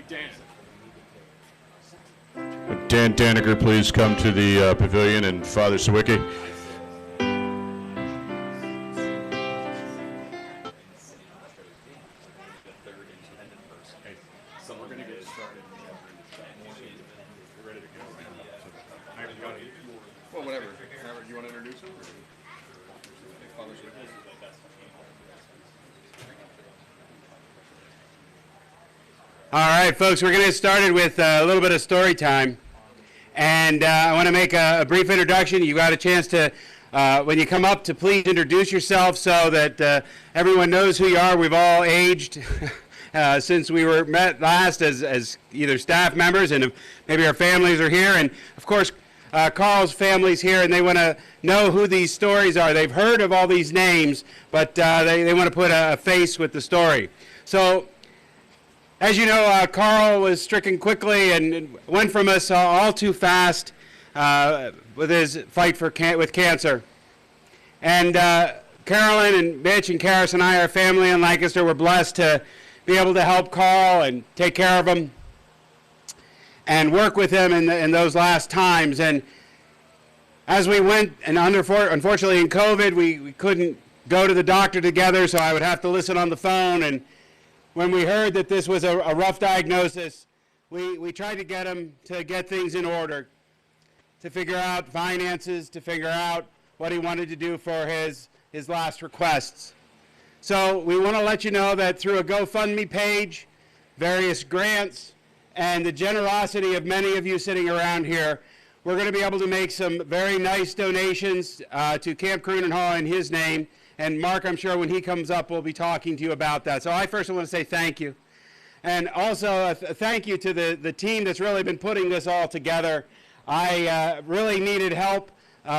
Dan Daniker, please come to the pavilion, and Father Sawicki. Well, whatever. Do you want to introduce him? Father Sawicki. All right, folks, we're going to get started with a little bit of story time. And I want to make a brief introduction. You got a chance to, when you come up, to please introduce yourself so that everyone knows who you are. We've all aged since we were met last as either staff members, and maybe our families are here. And, of course, Carl's family's here, and they want to know who these stories are. They've heard of all these names, but they want to put a face with the story. So, as you know, Carl was stricken quickly and went from us all too fast with his fight with cancer. And Carolyn and Mitch and Karis and I, our family in Lancaster, were blessed to be able to help Carl and take care of him and work with him in those last times. And as we went, and unfortunately in COVID, we couldn't go to the doctor together, so I would have to listen on the phone. And when we heard that this was a rough diagnosis, we tried to get him to get things in order, to figure out finances, to figure out what he wanted to do for his last requests. So we want to let you know that through a GoFundMe page, various grants, and the generosity of many of you sitting around here, we're going to be able to make some very nice donations to Camp Croon and Hall in his name. And Mark, I'm sure when he comes up, will be talking to you about that. So I first want to say thank you. And also a thank you to the team that's really been putting this all together. I really needed help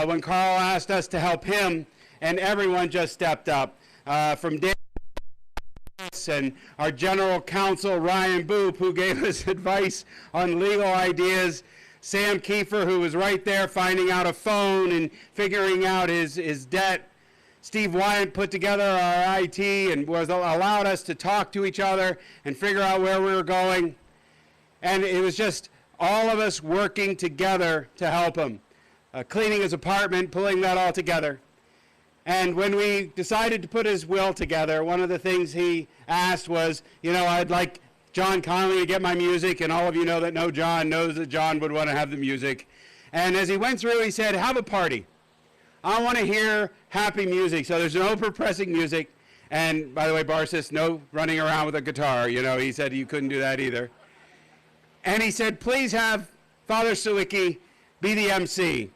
when Carl asked us to help him, and everyone just stepped up. From Dan and our general counsel, Ryan Boop, who gave us advice on legal ideas, Sam Kiefer, who was right there finding out a phone and figuring out his debt, Steve Wyant put together our IT and allowed us to talk to each other and figure out where we were going. And it was just all of us working together to help him, cleaning his apartment, pulling that all together. And when we decided to put his will together, one of the things he asked was, I'd like John Conley to get my music, and all of you that know John knows that John would want to have the music. And as he went through, he said, have a party. I want to hear happy music, so there's no pressing music. And by the way, Barsis, no running around with a guitar. He said you couldn't do that either. And he said, please have Father Sawicki be the MC.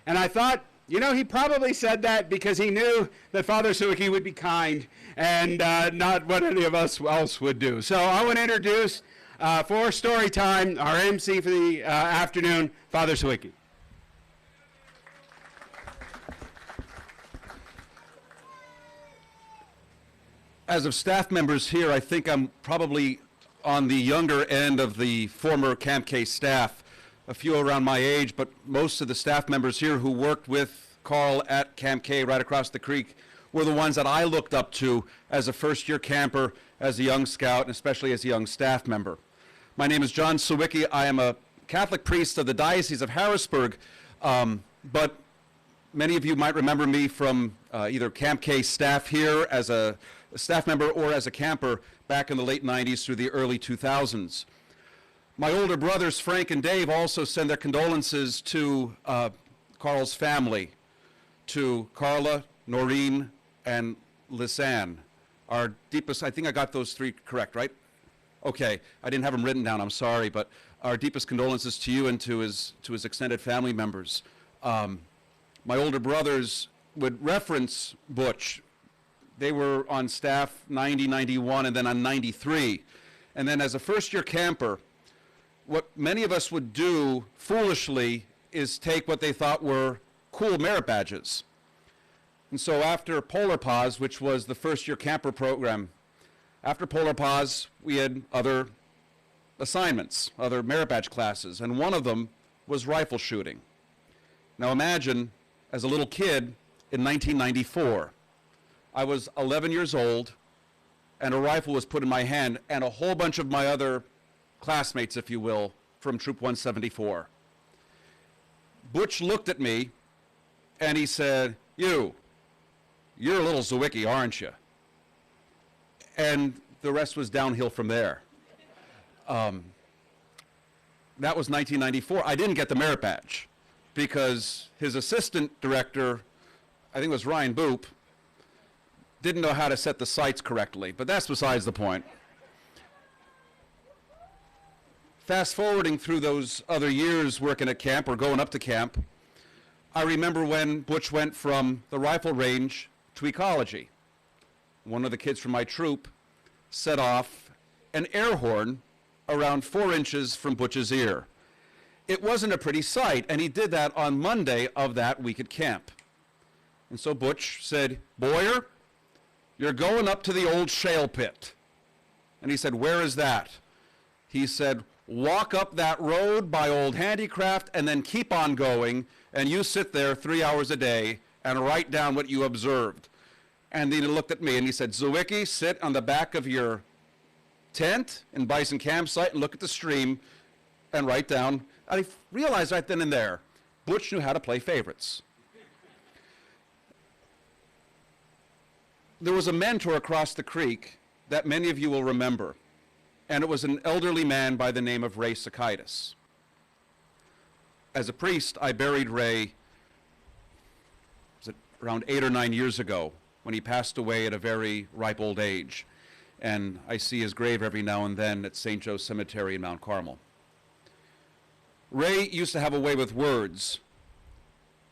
And I thought, he probably said that because he knew that Father Sawicki would be kind and not what any of us else would do. So I want to introduce, for story time, our MC for the afternoon, Father Sawicki. As of staff members here, I think I'm probably on the younger end of the former Camp K staff. A few around my age, but most of the staff members here who worked with Carl at Camp K right across the creek were the ones that I looked up to as a first-year camper, as a young scout, and especially as a young staff member. My name is John Sawicki. I am a Catholic priest of the Diocese of Harrisburg, but many of you might remember me from either Camp K staff here as a staff member or as a camper back in the late 90s through the early 2000s. My older brothers, Frank and Dave, also send their condolences to Carl's family, to Carla, Noreen, and Lisanne. Our deepest, I think I got those three correct, right? Okay, I didn't have them written down, I'm sorry, but our deepest condolences to you and to his extended family members. My older brothers would reference Butch. They were on staff 90, 91, and then on 93. And then as a first-year camper, what many of us would do foolishly is take what they thought were cool merit badges. And so after Polar Pause, which was the first-year camper program, after Polar Pause, we had other assignments, other merit badge classes, and one of them was rifle shooting. Now imagine, as a little kid in 1994, I was 11 years old, and a rifle was put in my hand, and a whole bunch of my other classmates, if you will, from Troop 174. Butch looked at me and he said, you're a little Zwicky, aren't you? And the rest was downhill from there. That was 1994. I didn't get the merit badge because his assistant director, I think it was Ryan Boop, didn't know how to set the sights correctly, but that's besides the point. Fast forwarding through those other years working at camp or going up to camp, I remember when Butch went from the rifle range to ecology. One of the kids from my troop set off an air horn around 4 inches from Butch's ear. It wasn't a pretty sight, and he did that on Monday of that week at camp. And so Butch said, Boyer, you're going up to the old shale pit. And he said, where is that? He said, walk up that road by Old Handicraft and then keep on going, and you sit there 3 hours a day and write down what you observed. And then he looked at me and he said, Zwicky, sit on the back of your tent in Bison Campsite and look at the stream and write down. I realized right then and there, Butch knew how to play favorites. There was a mentor across the creek that many of you will remember, and it was an elderly man by the name of Ray Sakaitis. As a priest, I buried Ray around 8 or 9 years ago when he passed away at a very ripe old age. And I see his grave every now and then at St. Joe's Cemetery in Mount Carmel. Ray used to have a way with words,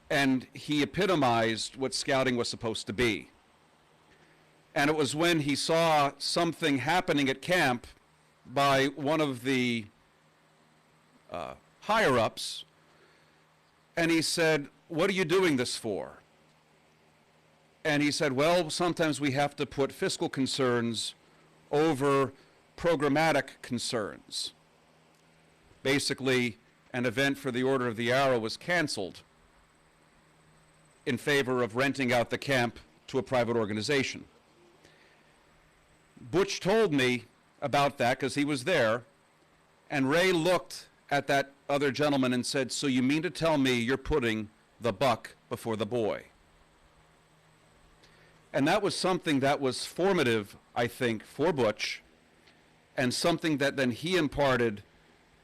and he epitomized what scouting was supposed to be. And it was when he saw something happening at camp by one of the higher-ups, and he said, what are you doing this for? And he said, well, sometimes we have to put fiscal concerns over programmatic concerns. Basically, an event for the Order of the Arrow was canceled in favor of renting out the camp to a private organization. Butch told me about that because he was there, and Ray looked at that other gentleman and said, so you mean to tell me you're putting the buck before the boy? And that was something that was formative, I think, for Butch, and something that then he imparted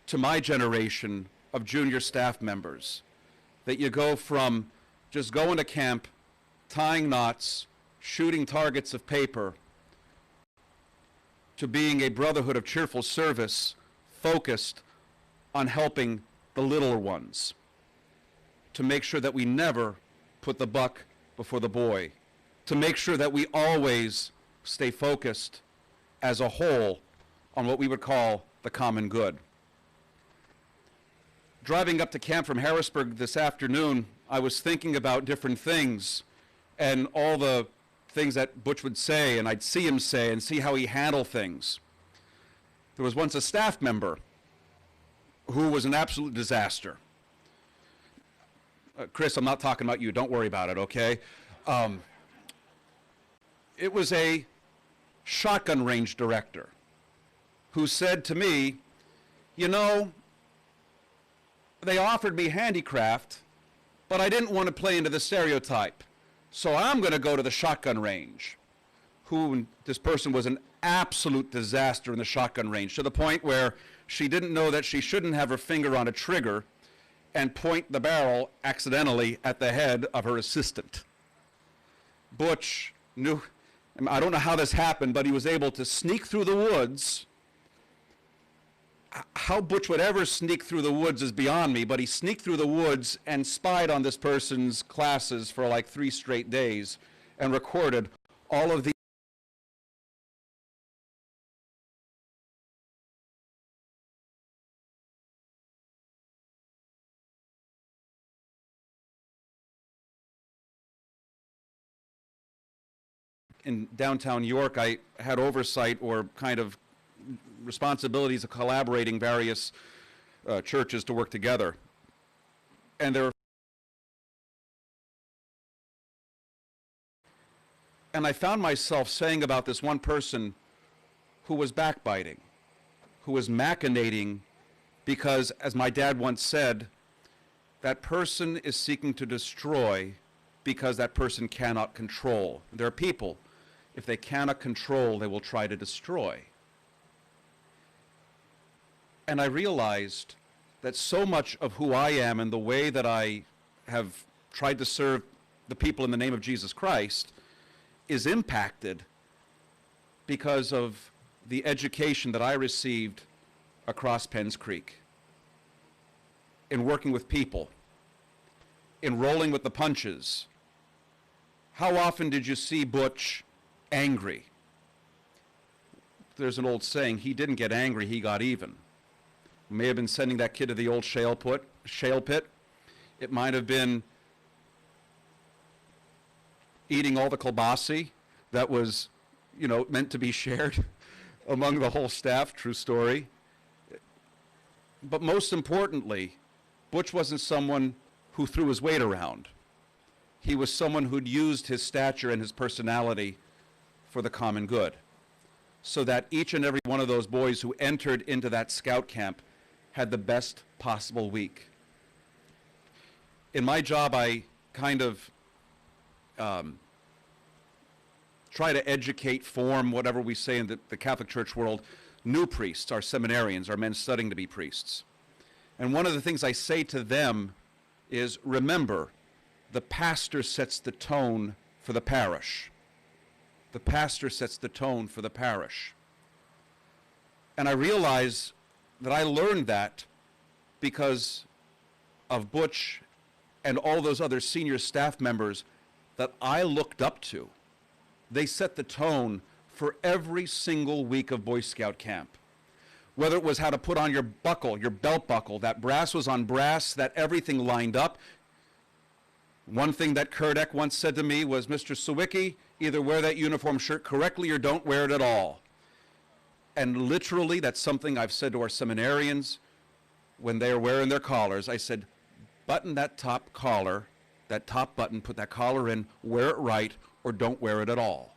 to my generation of junior staff members. That you go from just going to camp, tying knots, shooting targets of paper, to being a brotherhood of cheerful service focused on helping the littler ones, to make sure that we never put the buck before the boy, to make sure that we always stay focused as a whole on what we would call the common good. Driving up to camp from Harrisburg this afternoon, I was thinking about different things and all the things that Butch would say, and I'd see him say and see how he handled things. There was once a staff member who was an absolute disaster. Chris, I'm not talking about you. Don't worry about it, okay? It was a shotgun range director who said to me, you know, they offered me handicraft, but I didn't want to play into the stereotype, so I'm going to go to the shotgun range. This person was an absolute disaster in the shotgun range, to the point where she didn't know that she shouldn't have her finger on a trigger and point the barrel accidentally at the head of her assistant. Butch knew, I don't know how this happened, but he was able to sneak through the woods. How Butch would ever sneak through the woods is beyond me, but he sneaked through the woods and spied on this person's classes for like 3 straight days and recorded all of the in downtown York. I had oversight or kind of responsibilities of collaborating various churches to work together. And I found myself saying about this one person who was backbiting, who was machinating because, as my dad once said, that person is seeking to destroy because that person cannot control. There are people, if they cannot control, they will try to destroy. And I realized that so much of who I am and the way that I have tried to serve the people in the name of Jesus Christ is impacted because of the education that I received across Penns Creek, in working with people, in rolling with the punches. How often did you see Butch angry? There's an old saying, he didn't get angry, he got even. May have been sending that kid to the old shale pit. It might have been eating all the kielbasi that was, meant to be shared among the whole staff, true story. But most importantly, Butch wasn't someone who threw his weight around. He was someone who'd used his stature and his personality for the common good, so that each and every one of those boys who entered into that scout camp had the best possible week. In my job, I kind of try to educate, form, whatever we say in the Catholic Church world, new priests, our seminarians, our men studying to be priests. And one of the things I say to them is, remember, the pastor sets the tone for the parish. The pastor sets the tone for the parish. And I realize that I learned that because of Butch and all those other senior staff members that I looked up to. They set the tone for every single week of Boy Scout camp. Whether it was how to put on your buckle, your belt buckle, that brass was on brass, that everything lined up. One thing that Kurdek once said to me was, Mr. Sawicki, either wear that uniform shirt correctly or don't wear it at all. And literally, that's something I've said to our seminarians when they are wearing their collars. I said, button that top collar, that top button, put that collar in, wear it right, or don't wear it at all.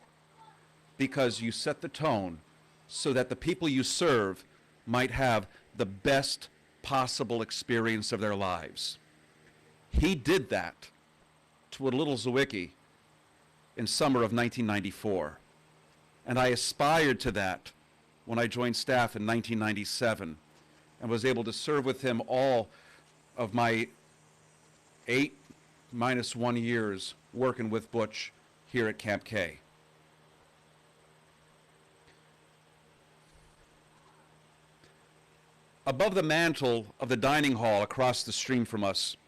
Because you set the tone so that the people you serve might have the best possible experience of their lives. He did that to a little Zwicky in summer of 1994. And I aspired to that when I joined staff in 1997 and was able to serve with him all of my 8-1 years working with Butch here at Camp K. Above the mantel of the dining hall across the stream from us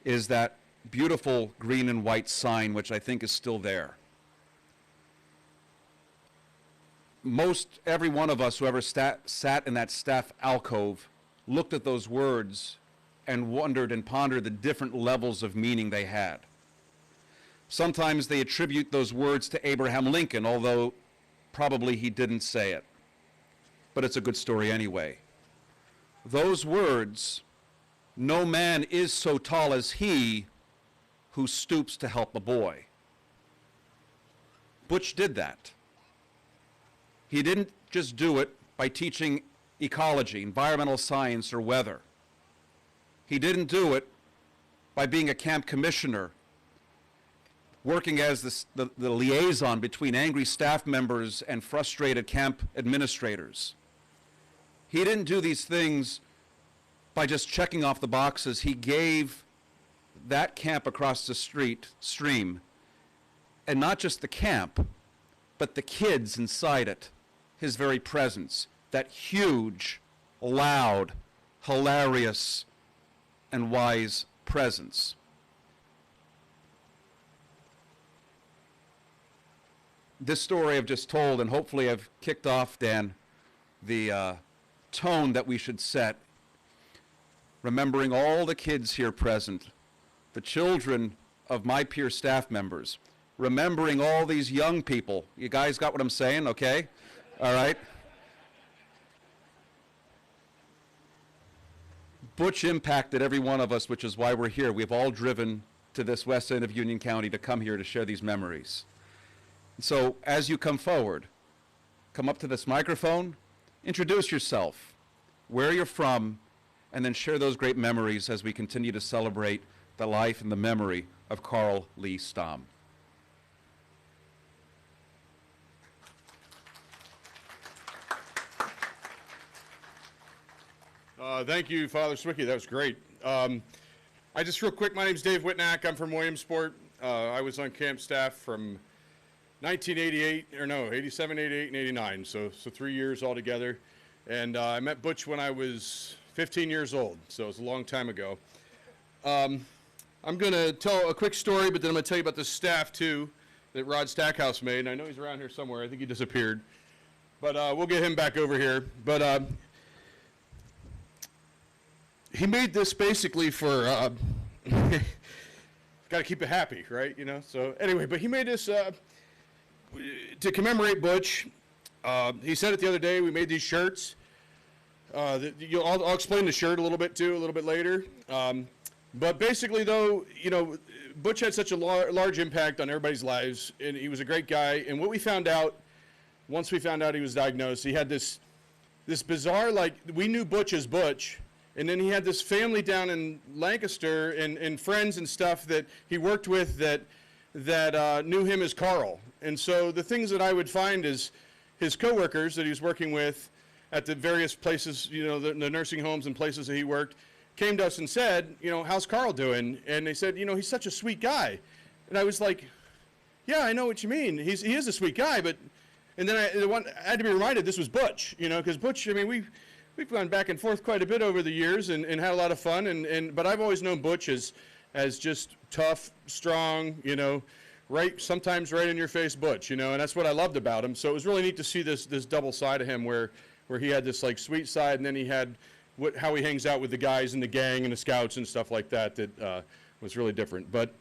is that beautiful green and white sign, which I think is still there. Most every one of us who ever sat in that staff alcove looked at those words and wondered and pondered the different levels of meaning they had. Sometimes they attribute those words to Abraham Lincoln, although probably he didn't say it. But it's a good story anyway. Those words, no man is so tall as he who stoops to help a boy. Butch did that. He didn't just do it by teaching ecology, environmental science, or weather. He didn't do it by being a camp commissioner, working as the liaison between angry staff members and frustrated camp administrators. He didn't do these things by just checking off the boxes. He gave that camp across the stream, and not just the camp, but the kids inside it, his very presence, that huge, loud, hilarious, and wise presence. This story I've just told, and hopefully I've kicked off, Dan, the tone that we should set, remembering all the kids here present, the children of my peer staff members, remembering all these young people. You guys got what I'm saying, okay? All right? Butch impacted every one of us, which is why we're here. We've all driven to this west end of Union County to come here to share these memories. So as you come forward, come up to this microphone, introduce yourself. where you're from, and then share those great memories as we continue to celebrate the life and the memory of Carl Lee Stamm. Thank you, Father Swicky. That was great. I just real quick, my name's Dave Whitnack. I'm from Williamsport. I was on camp staff from 1988, or no, 87, 88, and 89, so 3 years altogether. And I met Butch when I was 15 years old, so it was a long time ago. I'm going to tell a quick story, but then I'm going to tell you about the staff, too, that Rod Stackhouse made. And I know he's around here somewhere. I think he disappeared. But we'll get him back over here. But he made this basically for, got to keep it happy, right? You know. So anyway, but he made this to commemorate Butch. He said it the other day. We made these shirts. I'll explain the shirt a little bit too, a little bit later. But basically, though, you know, Butch had such a large impact on everybody's lives, and he was a great guy. And what we found out, once we found out he was diagnosed, he had this bizarre, like, we knew Butch as Butch. And then he had this family down in Lancaster and friends and stuff that he worked with that knew him as Carl. And so the things that I would find is his coworkers that he was working with at the various places, you know, the nursing homes and places that he worked, came to us and said, you know, how's Carl doing? And they said, you know, he's such a sweet guy. And I was like, yeah, I know what you mean. He is a sweet guy, but, and then I had to be reminded this was Butch, you know, because Butch, I mean, we've gone back and forth quite a bit over the years and had a lot of fun. But I've always known Butch as just tough, strong, you know, sometimes right in your face Butch, you know, and that's what I loved about him. So it was really neat to see this double side of him where he had this like sweet side, and then he had how he hangs out with the guys in the gang and the scouts and stuff like that was really different. But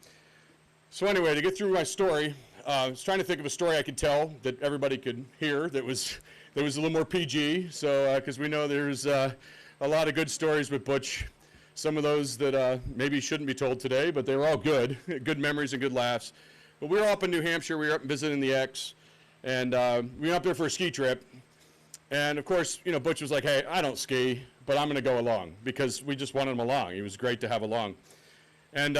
so anyway, to get through my story, I was trying to think of a story I could tell that everybody could hear that was a little more PG. So because we know there's a lot of good stories with Butch. Some of those that maybe shouldn't be told today, but they were all good, good memories and good laughs. But we were up in New Hampshire. We were up visiting the X, and we went up there for a ski trip. And of course, you know, Butch was like, "Hey, I don't ski, but I'm going to go along," because we just wanted him along. He was great to have along. And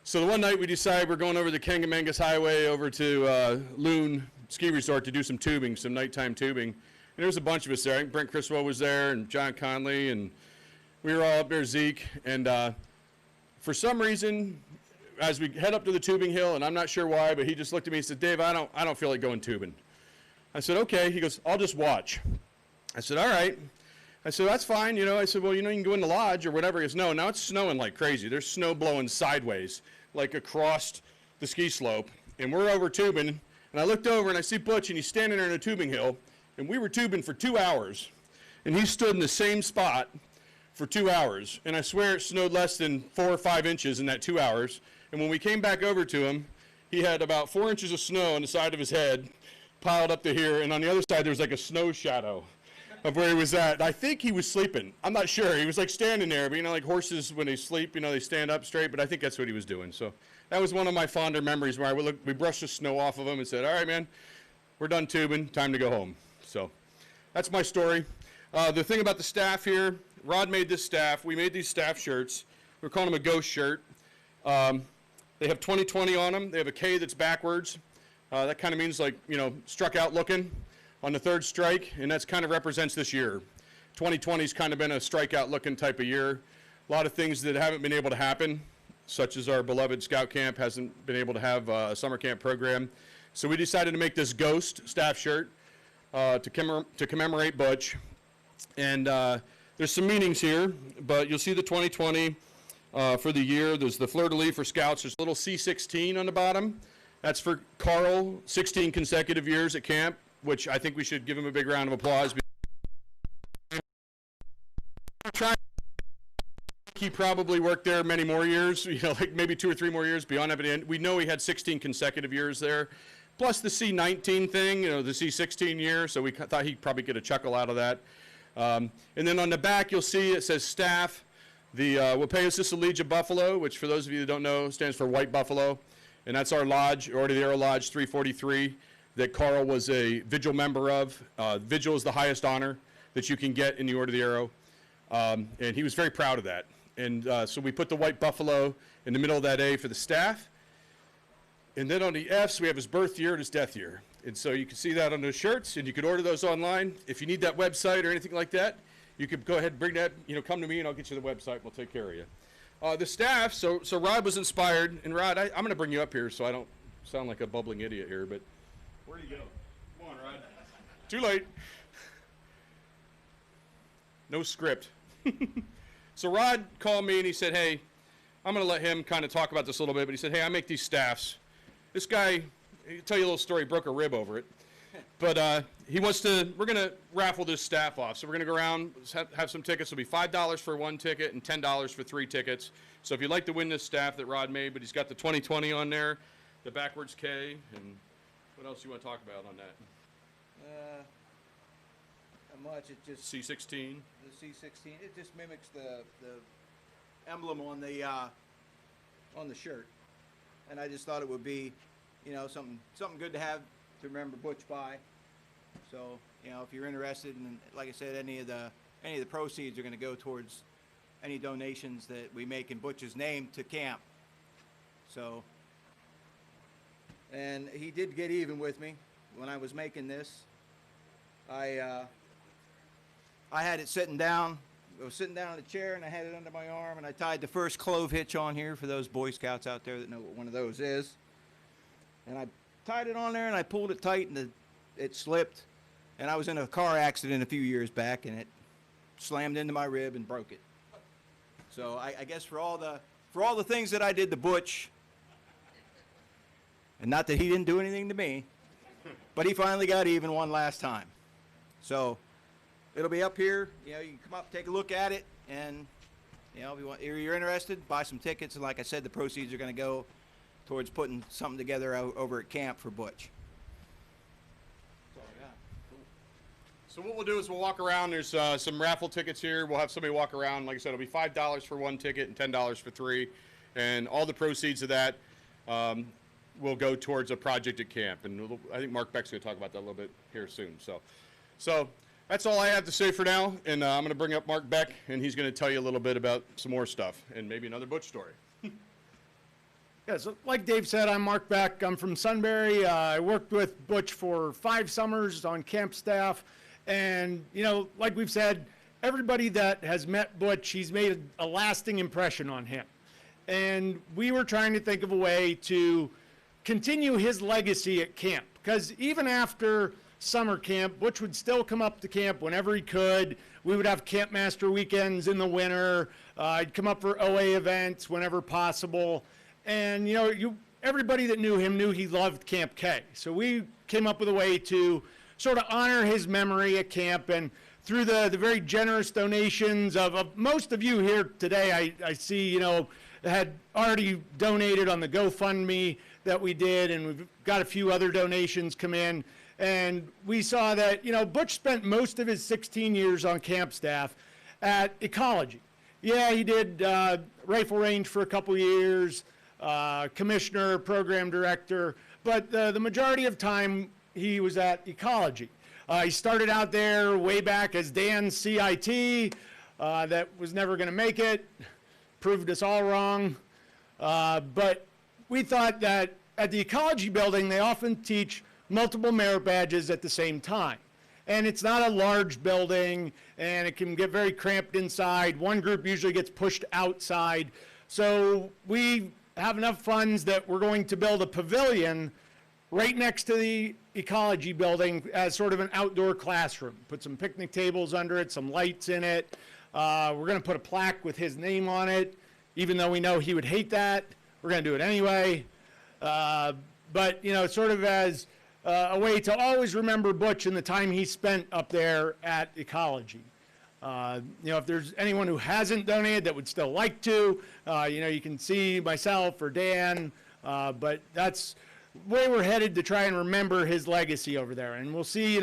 so the one night we decided we're going over the Kangamangas Highway over to Loon Ski Resort to do some tubing, some nighttime tubing. And there was a bunch of us there. I think Brent Criswell was there, and John Conley, and we were all up there, Zeke. And for some reason, as we head up to the tubing hill, and I'm not sure why, but he just looked at me and said, "Dave, I don't feel like going tubing." I said, "Okay." He goes, "I'll just watch." I said, "All right." I said, "That's fine." You know, I said, "Well, you know, you can go in the lodge or whatever." He goes, "No, now it's snowing like crazy. There's snow blowing sideways, like across the ski slope. And we're over tubing." And I looked over and I see Butch, and he's standing there in a tubing hill. And we were tubing for 2 hours. And he stood in the same spot for 2 hours. And I swear it snowed less than 4 or 5 inches in that 2 hours. And when we came back over to him, he had about 4 inches of snow on the side of his head piled up to here. And on the other side, there was like a snow shadow of where he was at. I think he was sleeping. I'm not sure. He was like standing there, but you know, like horses when they sleep, you know, they stand up straight, but I think that's what he was doing. So that was one of my fonder memories where we brushed the snow off of him and said, "All right, man, we're done tubing, time to go home." So that's my story. The thing about the staff here, Rod made this staff. We made these staff shirts. We're calling them a ghost shirt. They have 2020 on them. They have a K that's backwards. That kind of means like, you know, struck out looking on the third strike, and that's kind of represents this year. 2020's kind of been a strikeout looking type of year. A lot of things that haven't been able to happen, such as our beloved scout camp hasn't been able to have a summer camp program. So we decided to make this ghost staff shirt to commemorate Butch. And there's some meanings here, but you'll see the 2020 for the year. There's the fleur-de-lis for scouts. There's a little C16 on the bottom. That's for Carl, 16 consecutive years at camp, which I think we should give him a big round of applause. He probably worked there many more years, you know, like maybe 2 or 3 more years beyond that. We know he had 16 consecutive years there, plus the C19 thing, you know, the C16 year, so we thought he'd probably get a chuckle out of that. And then on the back, you'll see it says staff, the Wapayosissa Buffalo, which for those of you that don't know, stands for White Buffalo. And that's our lodge, Order of the Arrow Lodge 343, that Carl was a Vigil member of. Vigil is the highest honor that you can get in the Order of the Arrow. And he was very proud of that. And so we put the white buffalo in the middle of that A for the staff. And then on the Fs, we have his birth year and his death year. And so you can see that on those shirts, and you can order those online. If you need that website or anything like that, you could go ahead and bring that, come to me, and I'll get you the website, and we'll take care of you. The staff, so Rod was inspired. And Rod, I'm going to bring you up here so I don't sound like a bubbling idiot here, but where do you go? Come on, Rod. Too late. No script. So Rod called me, and he said, hey, I'm going to let him kind of talk about this a little bit, but he said, hey, I make these staffs. This guy, I'll tell you a little story, broke a rib over it. But we're going to raffle this staff off. So we're going to go around, have some tickets. It'll be $5 for one ticket and $10 for 3 tickets. So if you'd like to win this staff that Rod made, but he's got the 2020 on there, the backwards K, and what else you want to talk about on that? Not much. It just C16. the C16. It just mimics the emblem on the shirt, and I just thought it would be, something good to have to remember Butch by. So, if you're interested, and like I said, any of the proceeds are going to go towards any donations that we make in Butch's name to camp. So, and he did get even with me when I was making this. I had it sitting down. I was sitting down in a chair, and I had it under my arm, and I tied the first clove hitch on here for those Boy Scouts out there that know what one of those is. And I tied it on there, and I pulled it tight, and it slipped. And I was in a car accident a few years back, and it slammed into my rib and broke it. So I guess for all the things that I did to Butch, and not that he didn't do anything to me, but he finally got even one last time. So it'll be up here. You can come up, take a look at it, and if you're interested, buy some tickets. And like I said, the proceeds are going to go towards putting something together over at camp for Butch. So what we'll do is we'll walk around. There's some raffle tickets here. We'll have somebody walk around. Like I said, it'll be $5 for one ticket and $10 for 3. And all the proceeds of that will go towards a project at camp. And I think Mark Beck's going to talk about that a little bit here soon. So that's all I have to say for now. And I'm going to bring up Mark Beck, and he's going to tell you a little bit about some more stuff and maybe another Butch story. Yeah, so like Dave said, I'm Mark Beck. I'm from Sunbury. I worked with Butch for 5 summers on camp staff. And, like we've said, everybody that has met Butch, he's made a lasting impression on him. And we were trying to think of a way to continue his legacy at camp. Because even after summer camp, Butch would still come up to camp whenever he could. We would have Camp Master weekends in the winter. I'd come up for OA events whenever possible. And, everybody that knew him knew he loved Camp K. So we came up with a way to sort of honor his memory at camp, and through the very generous donations of most of you here today, I see, had already donated on the GoFundMe that we did, and we've got a few other donations come in. And we saw that, Butch spent most of his 16 years on camp staff at Ecology. Yeah, he did rifle range for a couple years, commissioner, program director, but the majority of time he was at Ecology. He started out there way back as Dan's CIT, that was never going to make it, proved us all wrong. But we thought that at the Ecology building, they often teach multiple merit badges at the same time. And it's not a large building, and it can get very cramped inside. One group usually gets pushed outside. So we have enough funds that we're going to build a pavilion right next to the Ecology building as sort of an outdoor classroom. Put some picnic tables under it, some lights in it. We're going to put a plaque with his name on it, even though we know he would hate that. We're going to do it anyway. But, sort of as a way to always remember Butch and the time he spent up there at Ecology. If there's anyone who hasn't donated that would still like to, you can see myself or Dan, but that's where we're headed to try and remember his legacy over there. And we'll see,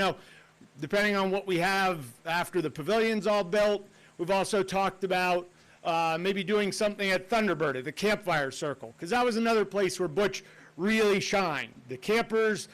depending on what we have after the pavilion's all built. We've also talked about maybe doing something at Thunderbird, at the campfire circle, because that was another place where Butch really shined. The campers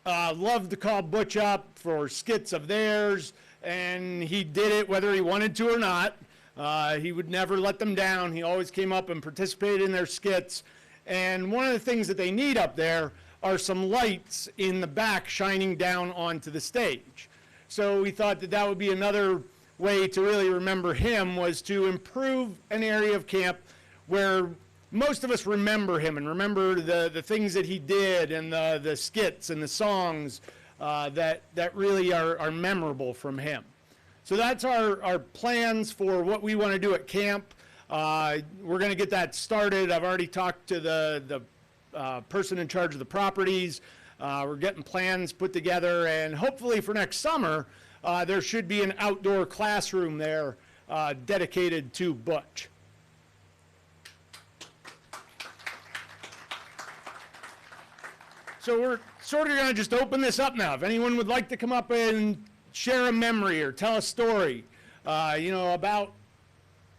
loved to call Butch up for skits of theirs, and he did it whether he wanted to or not. He would never let them down. He always came up and participated in their skits. And one of the things that they need up there are some lights in the back shining down onto the stage. So we thought that that would be another way to really remember him, was to improve an area of camp where most of us remember him and remember the things that he did and the skits and the songs that really are memorable from him. So that's our plans for what we want to do at camp. We're going to get that started. I've already talked to the person in charge of the properties. We're getting plans put together, and hopefully for next summer, there should be an outdoor classroom there dedicated to Butch. So we're sort of going to just open this up now. If anyone would like to come up and share a memory or tell a story, about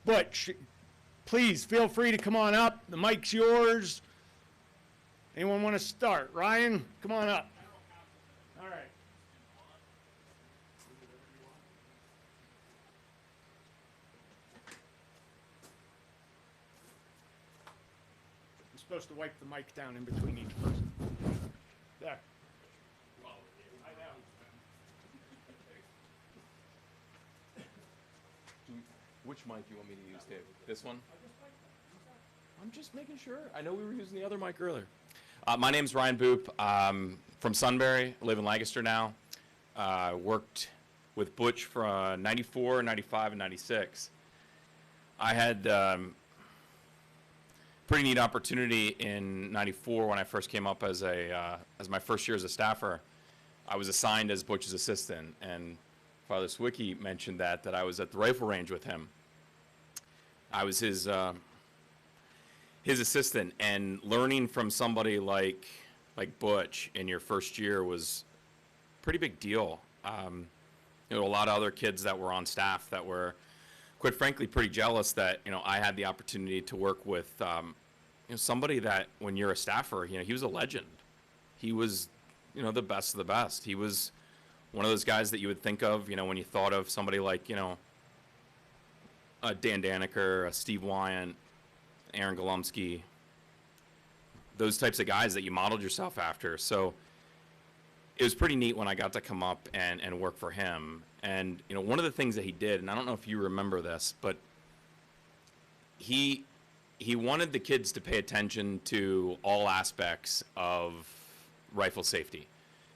Butch, please feel free to come on up. The mic's yours. Anyone want to start? Ryan, come on up. All right. I'm supposed to wipe the mic down in between each person. There. I know. Which mic do you want me to use, Dave? This one? I'm just making sure. I know we were using the other mic earlier. My name's Ryan Boop. I'm from Sunbury. I live in Lancaster now. Worked with Butch for 94, 95, and 96. I had pretty neat opportunity in 94 when I first came up as my first year as a staffer. I was assigned as Butch's assistant, and Father Sawicki mentioned that I was at the rifle range with him. I was his assistant, and learning from somebody like Butch in your first year was a pretty big deal. A lot of other kids that were on staff that were, quite frankly, pretty jealous that I had the opportunity to work with somebody that, when you're a staffer, he was a legend. He was the best of the best. He was one of those guys that you would think of when you thought of somebody like a Dan Daniker, a Steve Wyant, Aaron Golumsky, those types of guys that you modeled yourself after. So it was pretty neat when I got to come up and work for him. And one of the things that he did, and I don't know if you remember this, but he wanted the kids to pay attention to all aspects of rifle safety.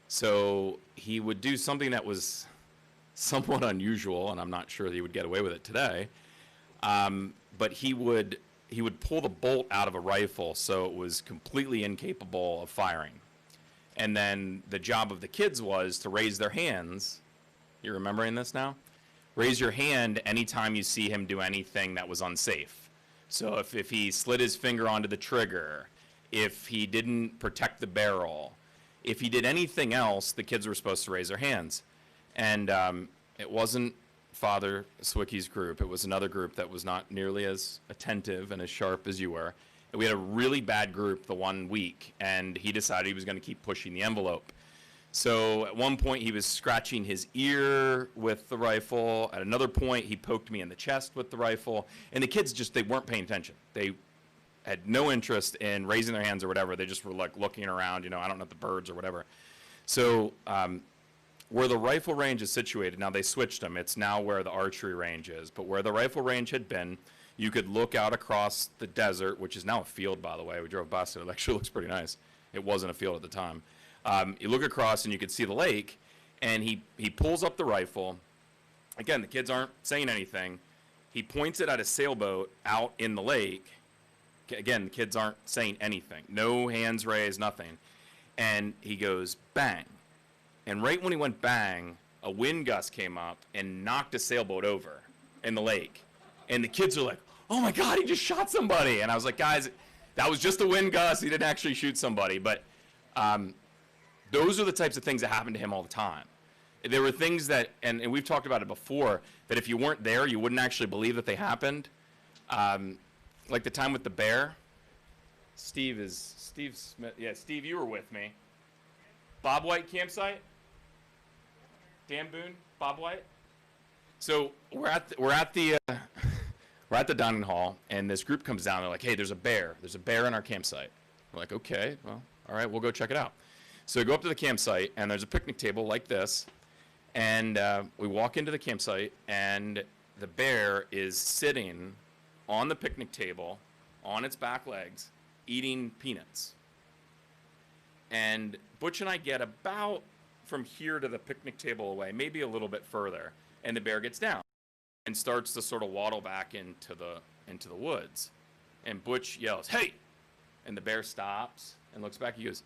So he would do something that was somewhat unusual, and I'm not sure that he would get away with it today. But he would pull the bolt out of a rifle so it was completely incapable of firing. And then the job of the kids was to raise their hands. You're remembering this now? Raise your hand anytime you see him do anything that was unsafe. So if he slid his finger onto the trigger, if he didn't protect the barrel, if he did anything else, the kids were supposed to raise their hands. And it wasn't Father Sawicki's group. It was another group that was not nearly as attentive and as sharp as you were. And we had a really bad group the one week, and he decided he was going to keep pushing the envelope. So at one point, he was scratching his ear with the rifle. At another point, he poked me in the chest with the rifle. And the kids they weren't paying attention. They had no interest in raising their hands or whatever. They just were like looking around, I don't know, the birds or whatever. So where the rifle range is situated, now they switched them. It's now where the archery range is. But where the rifle range had been, you could look out across the desert, which is now a field, by the way. We drove past it. It actually looks pretty nice. It wasn't a field at the time. You look across and you could see the lake, and he pulls up the rifle. Again, the kids aren't saying anything. He points it at a sailboat out in the lake. Again, the kids aren't saying anything. No hands raised, nothing. And he goes, bang. And right when he went bang, a wind gust came up and knocked a sailboat over in the lake. And the kids are like, oh my God, he just shot somebody. And I was like, guys, that was just a wind gust. He didn't actually shoot somebody. But those are the types of things that happen to him all the time. There were things that, and we've talked about it before, that if you weren't there, you wouldn't actually believe that they happened. Like the time with the bear. Steve Smith. Yeah, Steve, you were with me. Bob White campsite. Dan Boone, Bob White. So we're at the we're at the dining hall, and this group comes down. They're like, hey, there's a bear. There's a bear in our campsite. We're like, okay, well, all right, we'll go check it out. So we go up to the campsite, and there's a picnic table like this. And we walk into the campsite, and the bear is sitting on the picnic table, on its back legs, eating peanuts. And Butch and I get about from here to the picnic table away, maybe a little bit further, and the bear gets down and starts to sort of waddle back into the woods. And Butch yells, hey! And the bear stops and looks back. He goes,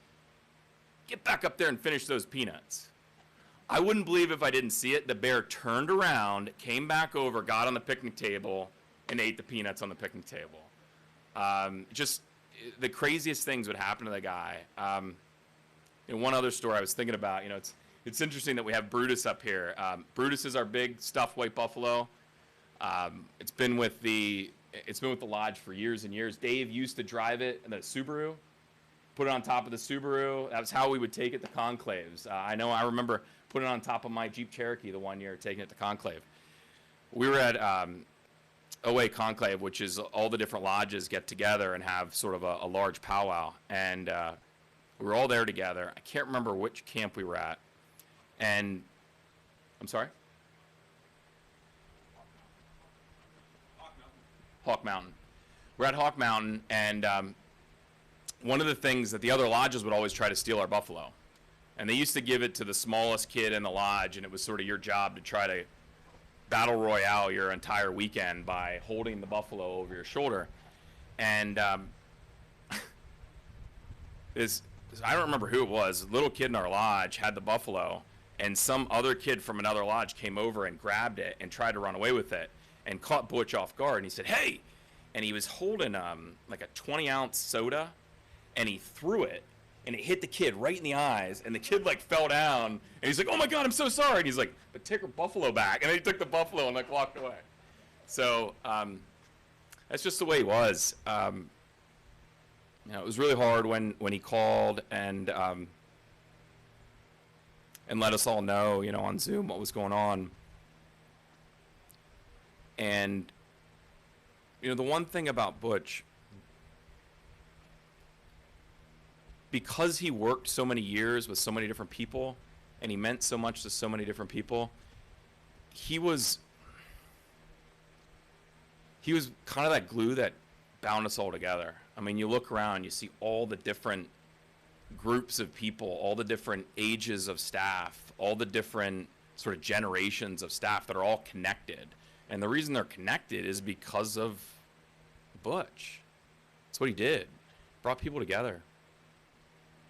get back up there and finish those peanuts. I wouldn't believe if I didn't see it. The bear turned around, came back over, got on the picnic table, and ate the peanuts on the picnic table. Just the craziest things would happen to the guy. And one other story I was thinking about, it's interesting that we have Brutus up here. Brutus is our big stuffed white buffalo. It's been with the lodge for years and years. Dave used to drive it in the Subaru, put it on top of the Subaru. That was how we would take it to conclaves. I remember putting it on top of my Jeep Cherokee the one year, taking it to conclave. We were at OA Conclave, which is all the different lodges get together and have sort of a large powwow. And we were all there together. I can't remember which camp we were at. And I'm sorry? Hawk Mountain. We're at Hawk Mountain, and one of the things that the other lodges would always try to steal our buffalo. And they used to give it to the smallest kid in the lodge, and it was sort of your job to try to battle royale your entire weekend by holding the buffalo over your shoulder. And I don't remember who it was. A little kid in our lodge had the buffalo, and some other kid from another lodge came over and grabbed it and tried to run away with it and caught Butch off guard. And he said, hey! And he was holding like a 20-ounce soda, and he threw it, and it hit the kid right in the eyes, and the kid like fell down, and he's like, oh my God, I'm so sorry. And he's like, but take her buffalo back. And then he took the buffalo and like walked away. So that's just the way he was. It was really hard when he called and let us all know, on Zoom what was going on. And, the one thing about Butch, because he worked so many years with so many different people, and he meant so much to so many different people, he was kind of that glue that bound us all together. I mean, you look around, you see all the different groups of people, all the different ages of staff, all the different sort of generations of staff that are all connected. And the reason they're connected is because of Butch. That's what he did. Brought people together.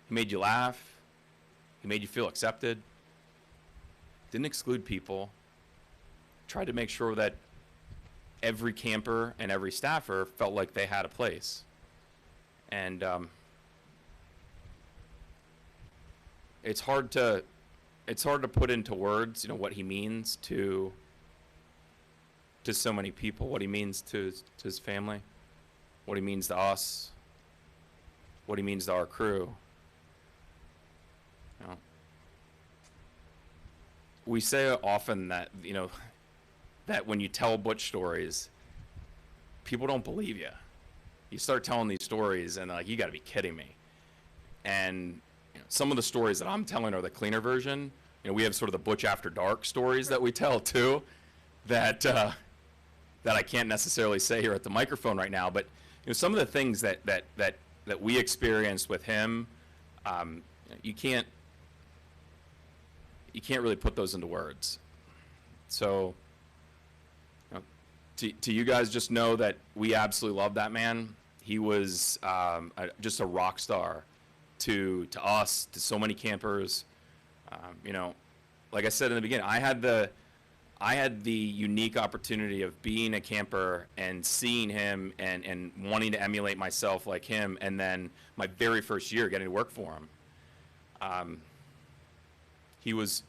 He made you laugh. He made you feel accepted. Didn't exclude people. Tried to make sure that every camper and every staffer felt like they had a place. And it's hard to put into words, what he means to so many people, what he means to his family, what he means to us, what he means to our crew. We say often that, that when you tell Butch stories, people don't believe you. You start telling these stories and they're like, you got to be kidding me. And some of the stories that I'm telling are the cleaner version. We have sort of the Butch After Dark stories that we tell too, that I can't necessarily say here at the microphone right now. But some of the things that we experienced with him, you can't really put those into words. So to you guys, just know that we absolutely love that man. He was just a rock star to us, to so many campers. Like I said in the beginning, I had the unique opportunity of being a camper and seeing him and wanting to emulate myself like him, and then my very first year getting to work for him. He was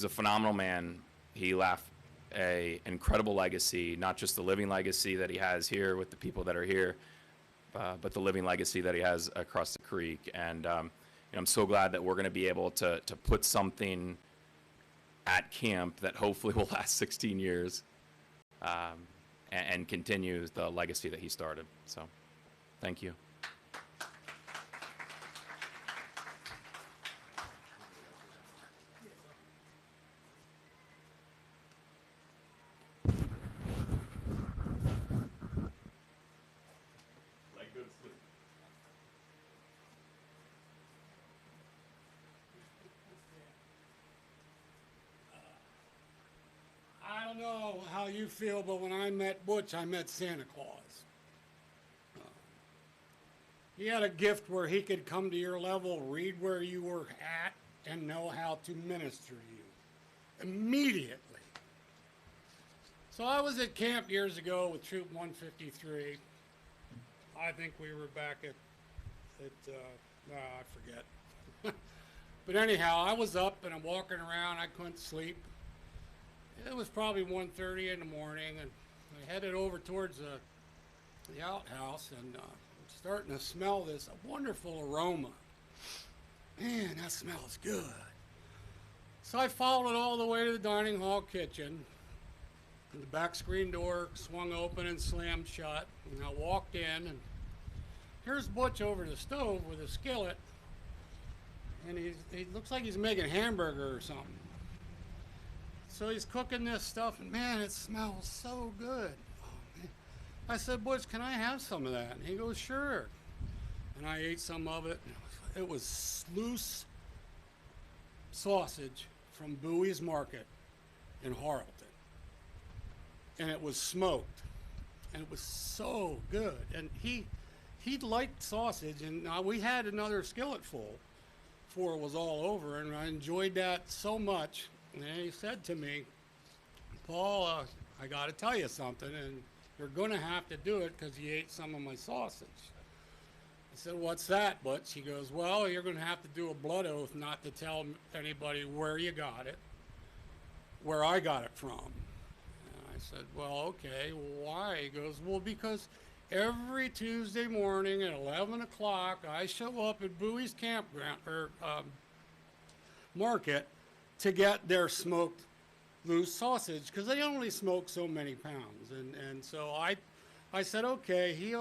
a phenomenal man. He left an incredible legacy, not just the living legacy that he has here with the people that are here, but the living legacy that he has across the creek. And I'm so glad that we're going to be able to put something at camp that hopefully will last 16 years. and continue the legacy that he started. So, thank you. I don't know how you feel, but when I met Butch, I met Santa Claus. He had a gift where he could come to your level, read where you were at, and know how to minister to you immediately. So I was at camp years ago with Troop 153. I think we were back at I forget. But anyhow, I was up and I'm walking around. I couldn't sleep. It was probably 1:30 in the morning, and I headed over towards the outhouse, and I'm starting to smell this wonderful aroma. Man, that smells good. So I followed it all the way to the dining hall kitchen. And the back screen door swung open and slammed shut, and I walked in, and here's Butch over the stove with a skillet, and he looks like he's making hamburger or something. So he's cooking this stuff, and man, it smells so good. Oh, man. I said, Butch, can I have some of that? And he goes, sure. And I ate some of it. It was loose sausage from Bowie's Market in Harleton. And it was smoked. And it was so good. And he liked sausage, and we had another skillet full before it was all over, and I enjoyed that so much. And he said to me, Paul, I got to tell you something, and you're going to have to do it because you ate some of my sausage. I said, what's that, Butch? He goes, well, you're going to have to do a blood oath not to tell anybody where you got it, where I got it from. And I said, well, okay, why? He goes, well, because every Tuesday morning at 11 o'clock, I show up at Bowie's Campground, or Market, to get their smoked loose sausage, because they only smoke so many pounds. And so I said, okay. He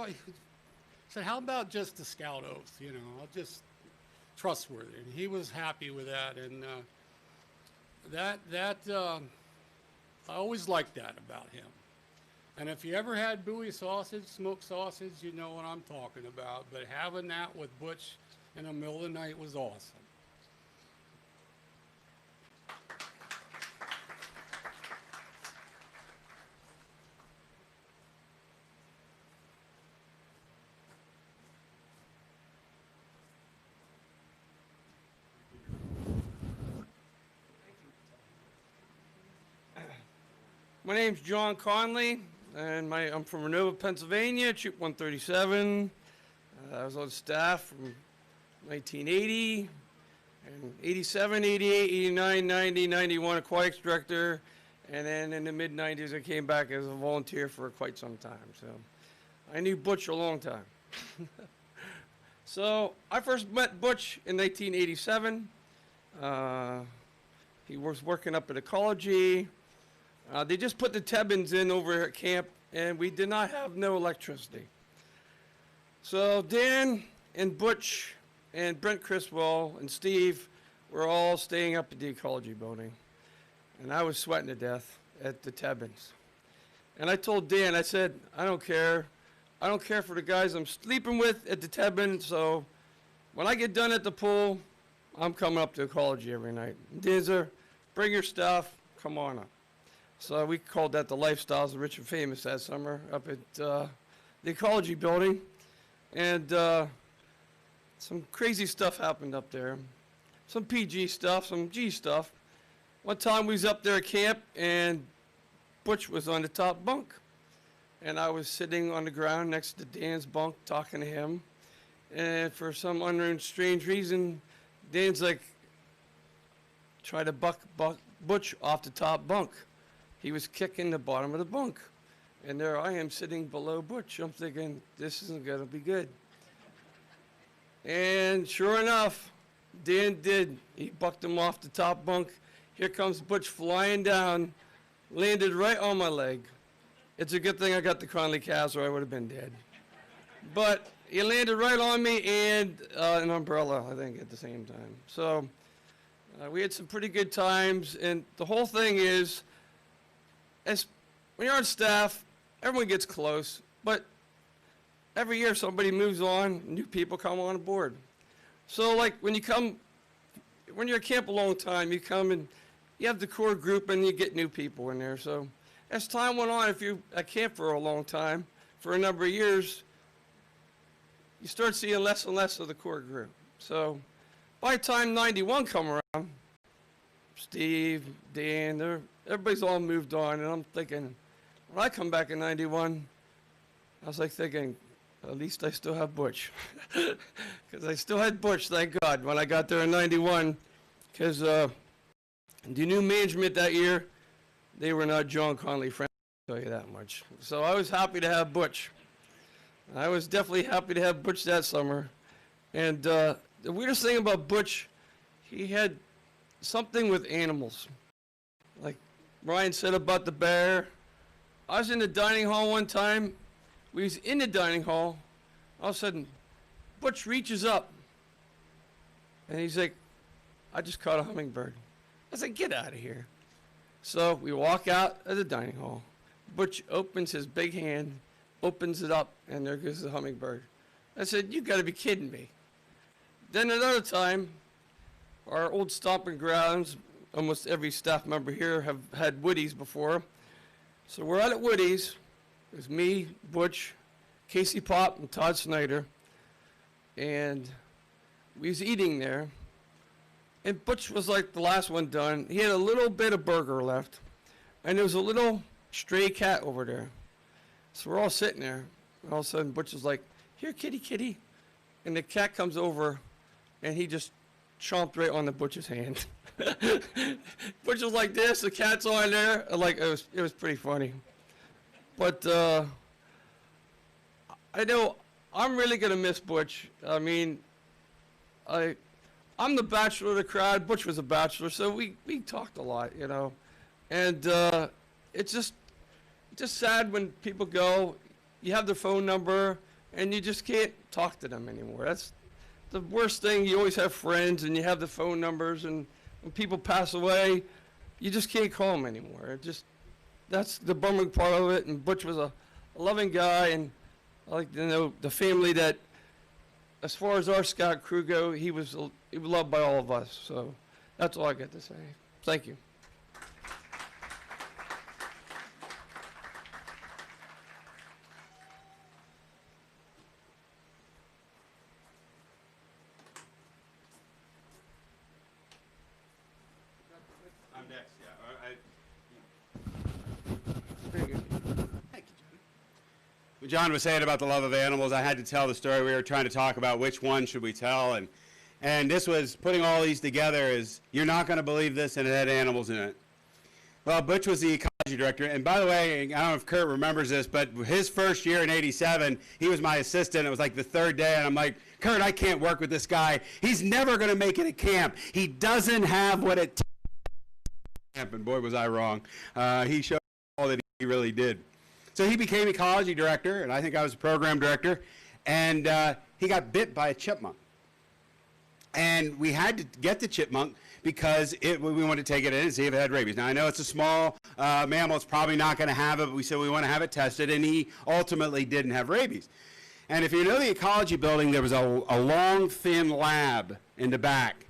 said, how about just a scout oath? You know, I'll just trustworthy. And he was happy with that. And I always liked that about him. And if you ever had Bowie sausage, smoked sausage, you know what I'm talking about. But having that with Butch in the middle of the night was awesome. My name's John Conley, and I'm from Renova, Pennsylvania, Troop 137. I was on staff from 1980, and 87, 88, 89, 90, 91, aquatics director, and then in the mid-90s I came back as a volunteer for quite some time. So I knew Butch a long time. So I first met Butch in 1987. He was working up at ecology. They just put the Tebbins in over at camp, and we did not have no electricity. So Dan and Butch and Brent Criswell and Steve were all staying up at the ecology building. And I was sweating to death at the Tebbins. And I told Dan, I said, I don't care. I don't care for the guys I'm sleeping with at the Tebbins, so when I get done at the pool, I'm coming up to ecology every night. Dan said, bring your stuff, come on up. So we called that the Lifestyles of Rich and Famous that summer up at the ecology building. And some crazy stuff happened up there. Some PG stuff, some G stuff. One time we was up there at camp, and Butch was on the top bunk. And I was sitting on the ground next to Dan's bunk talking to him. And for some unknown strange reason, Dan's like, try to buck Butch off the top bunk. He was kicking the bottom of the bunk. And there I am sitting below Butch. I'm thinking, this isn't going to be good. And sure enough, Dan did. He bucked him off the top bunk. Here comes Butch flying down, landed right on my leg. It's a good thing I got the Conley cast or I would have been dead. But he landed right on me and an umbrella, I think, at the same time. So we had some pretty good times. And the whole thing is, when you're on staff, everyone gets close. But every year somebody moves on, new people come on board. So like when you're at camp a long time, you come and you have the core group and you get new people in there. So as time went on, if you're at camp for a long time, for a number of years, you start seeing less and less of the core group. So by the time 91 come around, Steve, Dan, everybody's all moved on. And I'm thinking, when I come back in 91, I was like thinking, at least I still have Butch. Because I still had Butch, thank God, when I got there in 91. Because the new management that year, they were not John Conley friends, I'll tell you that much. So I was happy to have Butch. I was definitely happy to have Butch that summer. And the weirdest thing about Butch, he had something with animals. Like Ryan said about the bear. I was in the dining hall one time. We was in the dining hall. All of a sudden, Butch reaches up. And he's like, I just caught a hummingbird. I said, get out of here. So we walk out of the dining hall. Butch opens his big hand, opens it up, and there goes the hummingbird. I said, you got to be kidding me. Then another time, our old stomping grounds, almost every staff member here have had Woodies before. So we're out at Woodies. It was me, Butch, Casey Pop, and Todd Snyder. And we was eating there. And Butch was like the last one done. He had a little bit of burger left. And there was a little stray cat over there. So we're all sitting there. And all of a sudden, Butch was like, here, kitty, kitty. And the cat comes over, and he just chomped right on the Butch's hand. Butch was like this, the cat's on there. Like, it was pretty funny. But I know I'm really going to miss Butch. I mean, I'm the bachelor of the crowd. Butch was a bachelor, so we talked a lot, you know. And it's just sad when people go, you have their phone number, and you just can't talk to them anymore. That's the worst thing. You always have friends, and you have the phone numbers, and when people pass away, you just can't call them anymore. That's the bumming part of it. And Butch was a loving guy, and I like to know the family that, as far as our scout crew go, he was loved by all of us. So that's all I got to say. Thank you. I'm next, yeah. John was saying about the love of animals. I had to tell the story. We were trying to talk about which one should we tell, and this was putting all these together. Is you're not going to believe this, and it had animals in it. Well, Butch was the ecology director, and by the way, I don't know if Kurt remembers this, but his first year in '87, he was my assistant. It was like the third day, and I'm like, Kurt, I can't work with this guy. He's never going to make it at camp. He doesn't have what it takes. And boy, was I wrong. He showed all that he really did. So he became ecology director, and I think I was the program director, and he got bit by a chipmunk. And we had to get the chipmunk because we wanted to take it in and see if it had rabies. Now, I know it's a small mammal. It's probably not going to have it, but we said we want to have it tested, and he ultimately didn't have rabies. And if you know the ecology building, there was a long, thin lab in the back.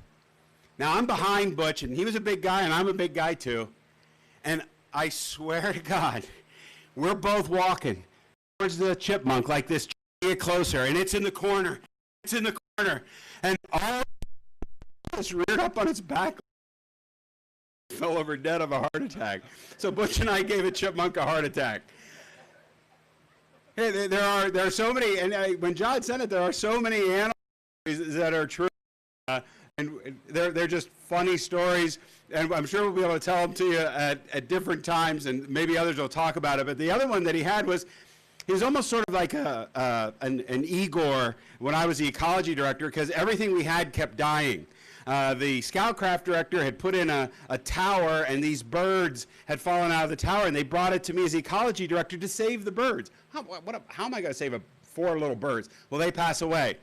Now, I'm behind Butch, and he was a big guy, and I'm a big guy, too. And I swear to God, we're both walking towards the chipmunk like this, get closer, and it's in the corner. It's in the corner. And all it's reared up on its back, fell over dead of a heart attack. So Butch and I gave a chipmunk a heart attack. Hey, there are so many, and when John said it, there are so many animals that are true. And they're just funny stories, and I'm sure we'll be able to tell them to you at different times, and maybe others will talk about it. But the other one that he had was, he was almost sort of like an Igor when I was the ecology director, because everything we had kept dying. The Scoutcraft director had put in a tower, and these birds had fallen out of the tower, and they brought it to me as the ecology director to save the birds. How am I going to save 4 little birds? Well, they pass away.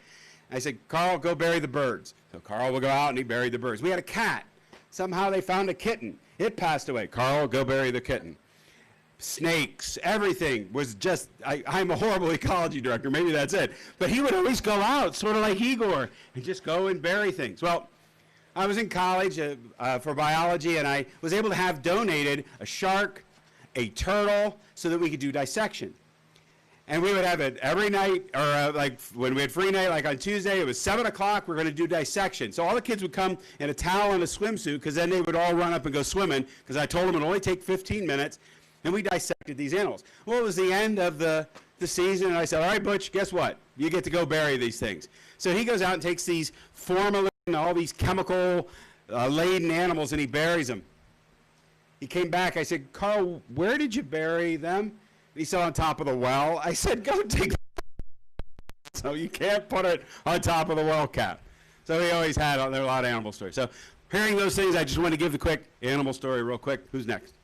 I said, Carl, go bury the birds. So Carl would go out and he buried the birds. We had a cat. Somehow they found a kitten. It passed away. Carl, go bury the kitten. Snakes, everything was just, I'm a horrible ecology director, maybe that's it. But he would always go out, sort of like Igor, and just go and bury things. Well, I was in college for biology, and I was able to have donated a shark, a turtle, so that we could do dissection. And we would have it every night, or like when we had free night, like on Tuesday, it was 7 o'clock, we're going to do dissection. So all the kids would come in a towel and a swimsuit, because then they would all run up and go swimming, because I told them it would only take 15 minutes, and we dissected these animals. Well, it was the end of the season, and I said, all right, Butch, guess what? You get to go bury these things. So he goes out and takes these formalin, all these chemical-laden animals, and he buries them. He came back, I said, Carl, where did you bury them? He said, on top of the well. I said, go take so you can't put it on top of the well cap. So he always had, there were a lot of animal stories. So hearing those things, I just want to give the quick animal story real quick. Who's next?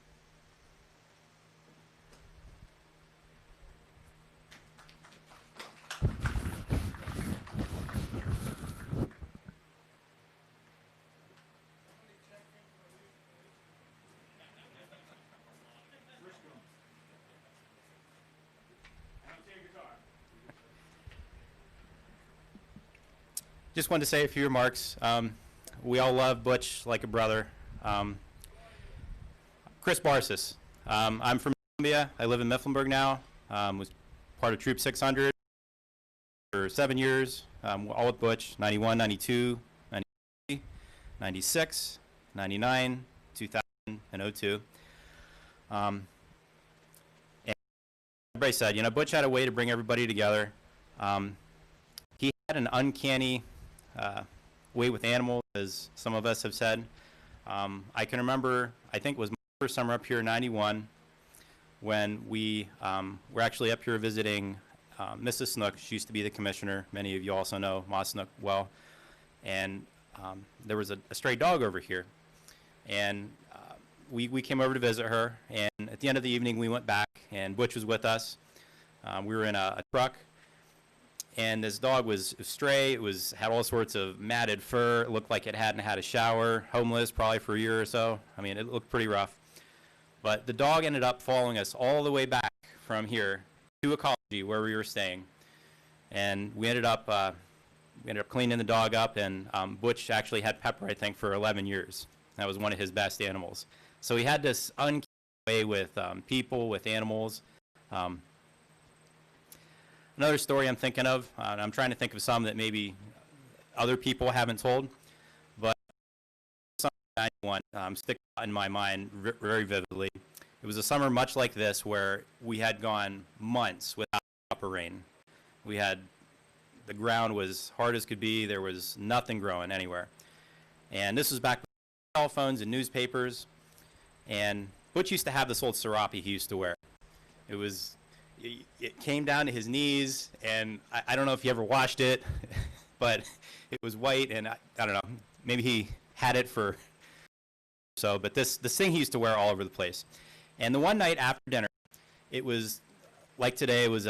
Just wanted to say a few remarks. We all love Butch like a brother. Chris Barsis. I'm from Columbia. I live in Mifflinburg now. Was part of Troop 600 for 7 years, all with Butch, 91, 92, 93, 96, 99, 2000, and 02. And everybody said, you know, Butch had a way to bring everybody together. He had an uncanny way with animals, as some of us have said. I can remember, I think it was my first summer up here in 91, when we were actually up here visiting Mrs. Snook. She used to be the commissioner. Many of you also know Ma Snook well. And there was a stray dog over here. And we came over to visit her. And at the end of the evening, we went back, and Butch was with us. We were in a truck. And this dog was stray. It had all sorts of matted fur. It looked like it hadn't had a shower. Homeless, probably for a year or so. I mean, it looked pretty rough. But the dog ended up following us all the way back from here to Ecology, where we were staying. And we ended up cleaning the dog up. And Butch actually had Pepper, I think, for 11 years. That was one of his best animals. So he had this uncanny way with people, with animals. Another story I'm thinking of, and I'm trying to think of some that maybe other people haven't told, but something sticks in my mind very vividly. It was a summer much like this where we had gone months without proper rain. The ground was hard as could be. There was nothing growing anywhere. And this was back with cell phones and newspapers. And Butch used to have this old serape he used to wear. It came down to his knees, and I don't know if he ever washed it, but it was white, and I don't know, maybe he had it for so, but this thing he used to wear all over the place. And the one night after dinner, it was like today, it was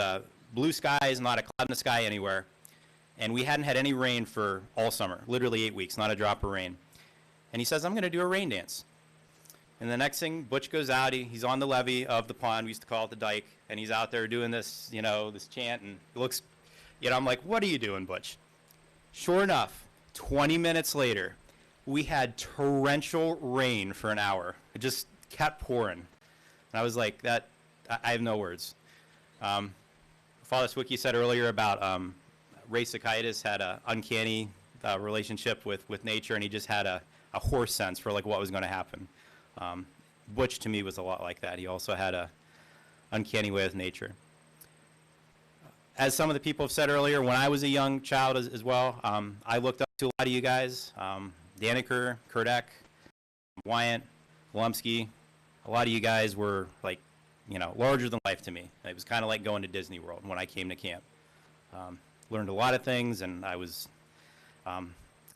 blue skies, not a cloud in the sky anywhere, and we hadn't had any rain for all summer, literally 8 weeks, not a drop of rain. And he says, I'm going to do a rain dance. And the next thing, Butch goes out, he's on the levee of the pond, we used to call it the dike, and he's out there doing this, you know, this chant, and it looks, you know, I'm like, what are you doing, Butch? Sure enough, 20 minutes later, we had torrential rain for an hour. It just kept pouring. And I was like, I have no words. Father Swicki said earlier about Ray Sakaitis had an uncanny relationship with nature, and he just had a horse sense for like what was going to happen. Butch, to me, was a lot like that. He also had a uncanny way with nature. As some of the people have said earlier, when I was a young child as well, I looked up to a lot of you guys. Daniker, Kurdek, Wyant, Volumsky. A lot of you guys were like, you know, larger than life to me. It was kind of like going to Disney World when I came to camp. Learned a lot of things, and I was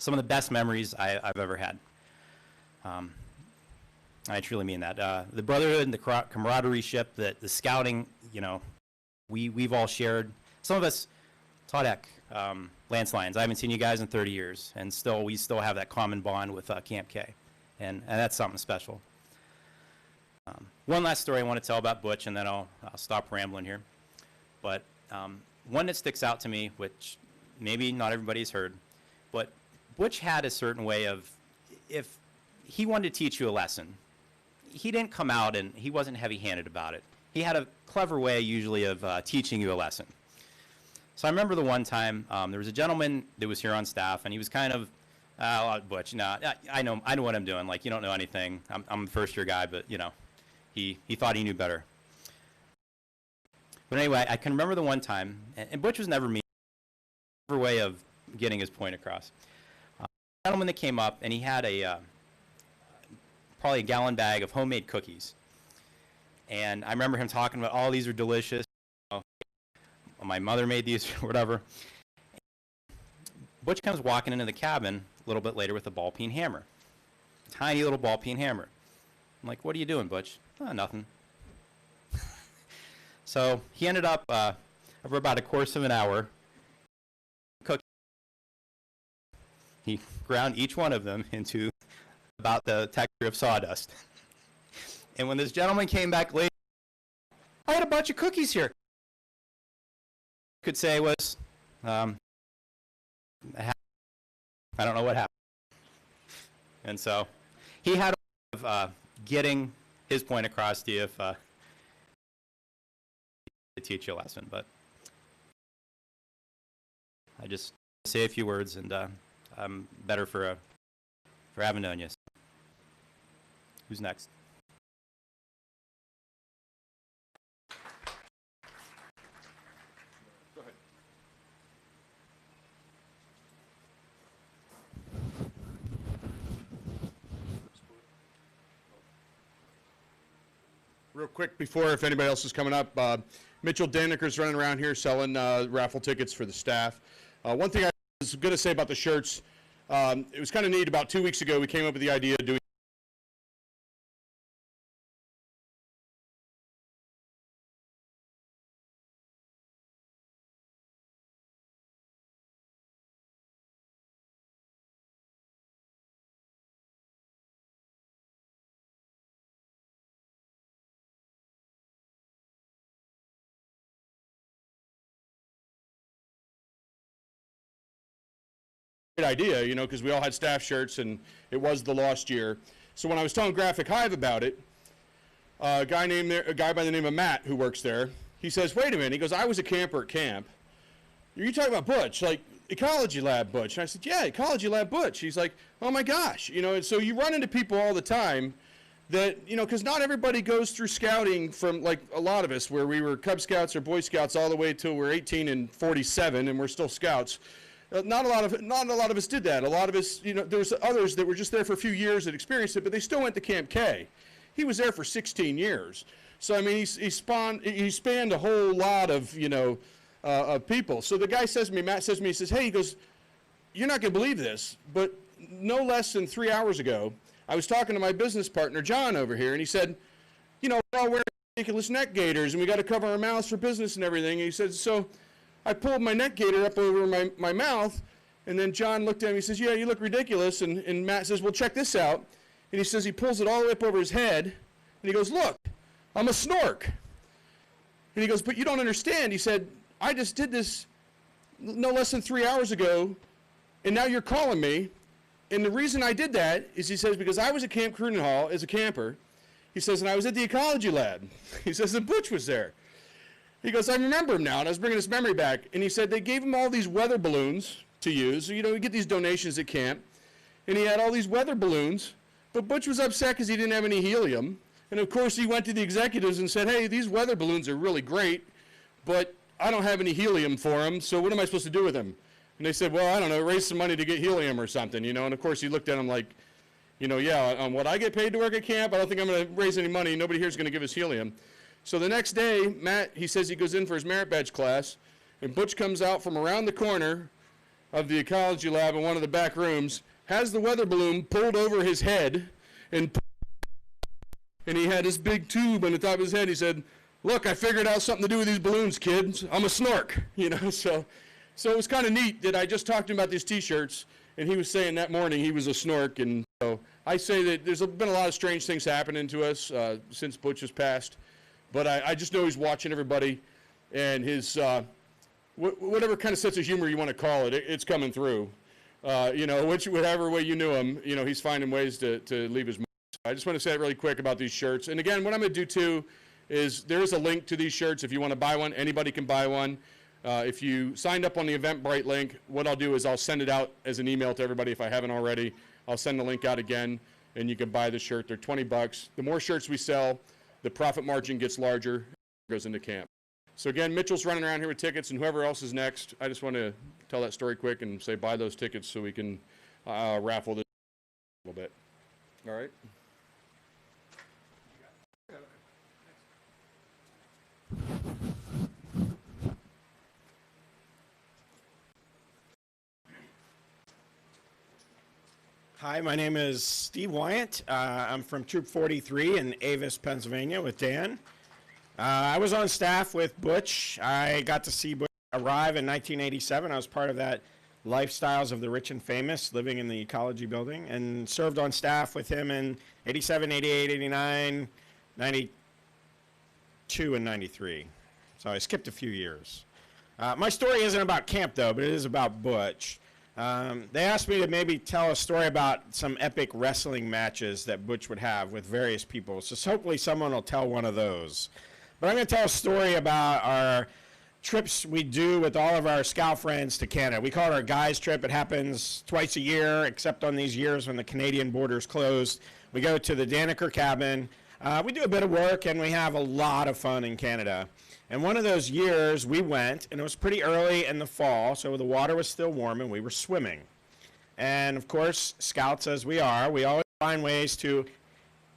some of the best memories I've ever had. I truly mean that. The brotherhood and the camaraderie-ship, the scouting, you know, we've all shared. Some of us taught at Lance Lyons. I haven't seen you guys in 30 years, and we still have that common bond with Camp K, and that's something special. One last story I want to tell about Butch, and then I'll stop rambling here. But one that sticks out to me, which maybe not everybody's heard, but Butch had a certain way of, if he wanted to teach you a lesson, he didn't come out and he wasn't heavy-handed about it. He had a clever way usually of teaching you a lesson. So I remember the one time there was a gentleman that was here on staff, and he was kind of, Butch, no, I know what I'm doing. Like, you don't know anything. I'm a first-year guy, but you know, he thought he knew better. But anyway, I can remember the one time, and Butch was never mean, clever way of getting his point across. A gentleman that came up, and he had probably a gallon bag of homemade cookies. And I remember him talking about, oh, these are delicious. My mother made these, or whatever. Butch comes walking into the cabin a little bit later with a ball-peen hammer. Tiny little ball-peen hammer. I'm like, what are you doing, Butch? Oh, nothing. So he ended up, over about a course of an hour, cooking. He ground each one of them into about the texture of sawdust. And when this gentleman came back later, I had a bunch of cookies here. Could say was, I don't know what happened. And so he had a way of getting his point across to you if to teach you a lesson. But I just say a few words, and I'm better for having known you. Who's next? Go ahead. Real quick before, if anybody else is coming up, Mitchell Daniker's running around here selling raffle tickets for the staff. One thing I was going to say about the shirts, it was kind of neat. About 2 weeks ago, we came up with the idea of doing idea, you know, because we all had staff shirts and it was the lost year. So when I was telling Graphic Hive about it, a guy by the name of Matt who works there, he says, wait a minute, he goes, I was a camper at camp. Are you talking about Butch, like Ecology Lab Butch? And I said, yeah, Ecology Lab Butch. He's like, oh my gosh, you know. And so you run into people all the time that, you know, because not everybody goes through scouting from, like a lot of us, where we were Cub Scouts or Boy Scouts all the way till we're 18 and 47 and we're still Scouts. Not a lot of us did that. A lot of us, you know, there was others that were just there for a few years that experienced it, but they still went to Camp K. He was there for 16 years. So I mean, he spanned a whole lot of, you know, of people. So the guy says to me, Matt says to me, he says, hey, he goes, you're not going to believe this, but no less than 3 hours ago, I was talking to my business partner, John, over here, and he said, you know, we're all wearing ridiculous neck gaiters, and we got to cover our mouths for business and everything. And he said, so I pulled my neck gaiter up over my mouth, and then John looked at him, he says, yeah, you look ridiculous. And Matt says, well, check this out. And he says he pulls it all the way up over his head, and he goes, look, I'm a snork. And he goes, but you don't understand. He said, I just did this no less than 3 hours ago, and now you're calling me. And the reason I did that is, he says, because I was at Camp Croonin Hall as a camper. He says, and I was at the Ecology Lab. He says, and Butch was there. He goes, I remember him now, and I was bringing his memory back. And he said they gave him all these weather balloons to use. You know, we get these donations at camp. And he had all these weather balloons, but Butch was upset because he didn't have any helium. And of course, he went to the executives and said, hey, these weather balloons are really great, but I don't have any helium for them, so what am I supposed to do with them? And they said, well, I don't know, raise some money to get helium or something, you know. And of course, he looked at him like, you know, yeah, on what I get paid to work at camp, I don't think I'm going to raise any money. Nobody here is going to give us helium. So the next day, Matt, he says he goes in for his merit badge class, and Butch comes out from around the corner of the ecology lab in one of the back rooms, has the weather balloon pulled over his head, and he had this big tube on the top of his head. He said, "Look, I figured out something to do with these balloons, kids. I'm a snork," you know. So it was kind of neat that I just talked to him about these T-shirts, and he was saying that morning he was a snork. And so I say that there's been a lot of strange things happening to us since Butch has passed, but I just know he's watching everybody, and his whatever kind of sense of humor you want to call it, it's coming through. You know, whatever way you knew him, you know, he's finding ways to leave his mark. I just want to say really quick about these shirts. And again, what I'm going to do too is there is a link to these shirts. If you want to buy one, anybody can buy one. If you signed up on the Eventbrite link, what I'll do is I'll send it out as an email to everybody if I haven't already. I'll send the link out again, and you can buy the shirt. They're 20 bucks. The more shirts we sell, the profit margin gets larger, goes into camp. So again, Mitchell's running around here with tickets, and whoever else is next, I just want to tell that story quick and say buy those tickets so we can raffle this a little bit. All right. Hi, my name is Steve Wyant. I'm from Troop 43 in Avis, Pennsylvania with Dan. I was on staff with Butch. I got to see Butch arrive in 1987. I was part of that Lifestyles of the Rich and Famous, living in the Ecology Building, and served on staff with him in 87, 88, 89, 92, and 93. So I skipped a few years. My story isn't about camp, though, but it is about Butch. They asked me to maybe tell a story about some epic wrestling matches that Butch would have with various people. So hopefully someone will tell one of those. But I'm going to tell a story about our trips we do with all of our scout friends to Canada. We call it our guys trip. It happens twice a year, except on these years when the Canadian border's closed. We go to the Daniker cabin. We do a bit of work, and we have a lot of fun in Canada. And one of those years we went, and it was pretty early in the fall, so the water was still warm and we were swimming. And of course, scouts as we are, we always find ways to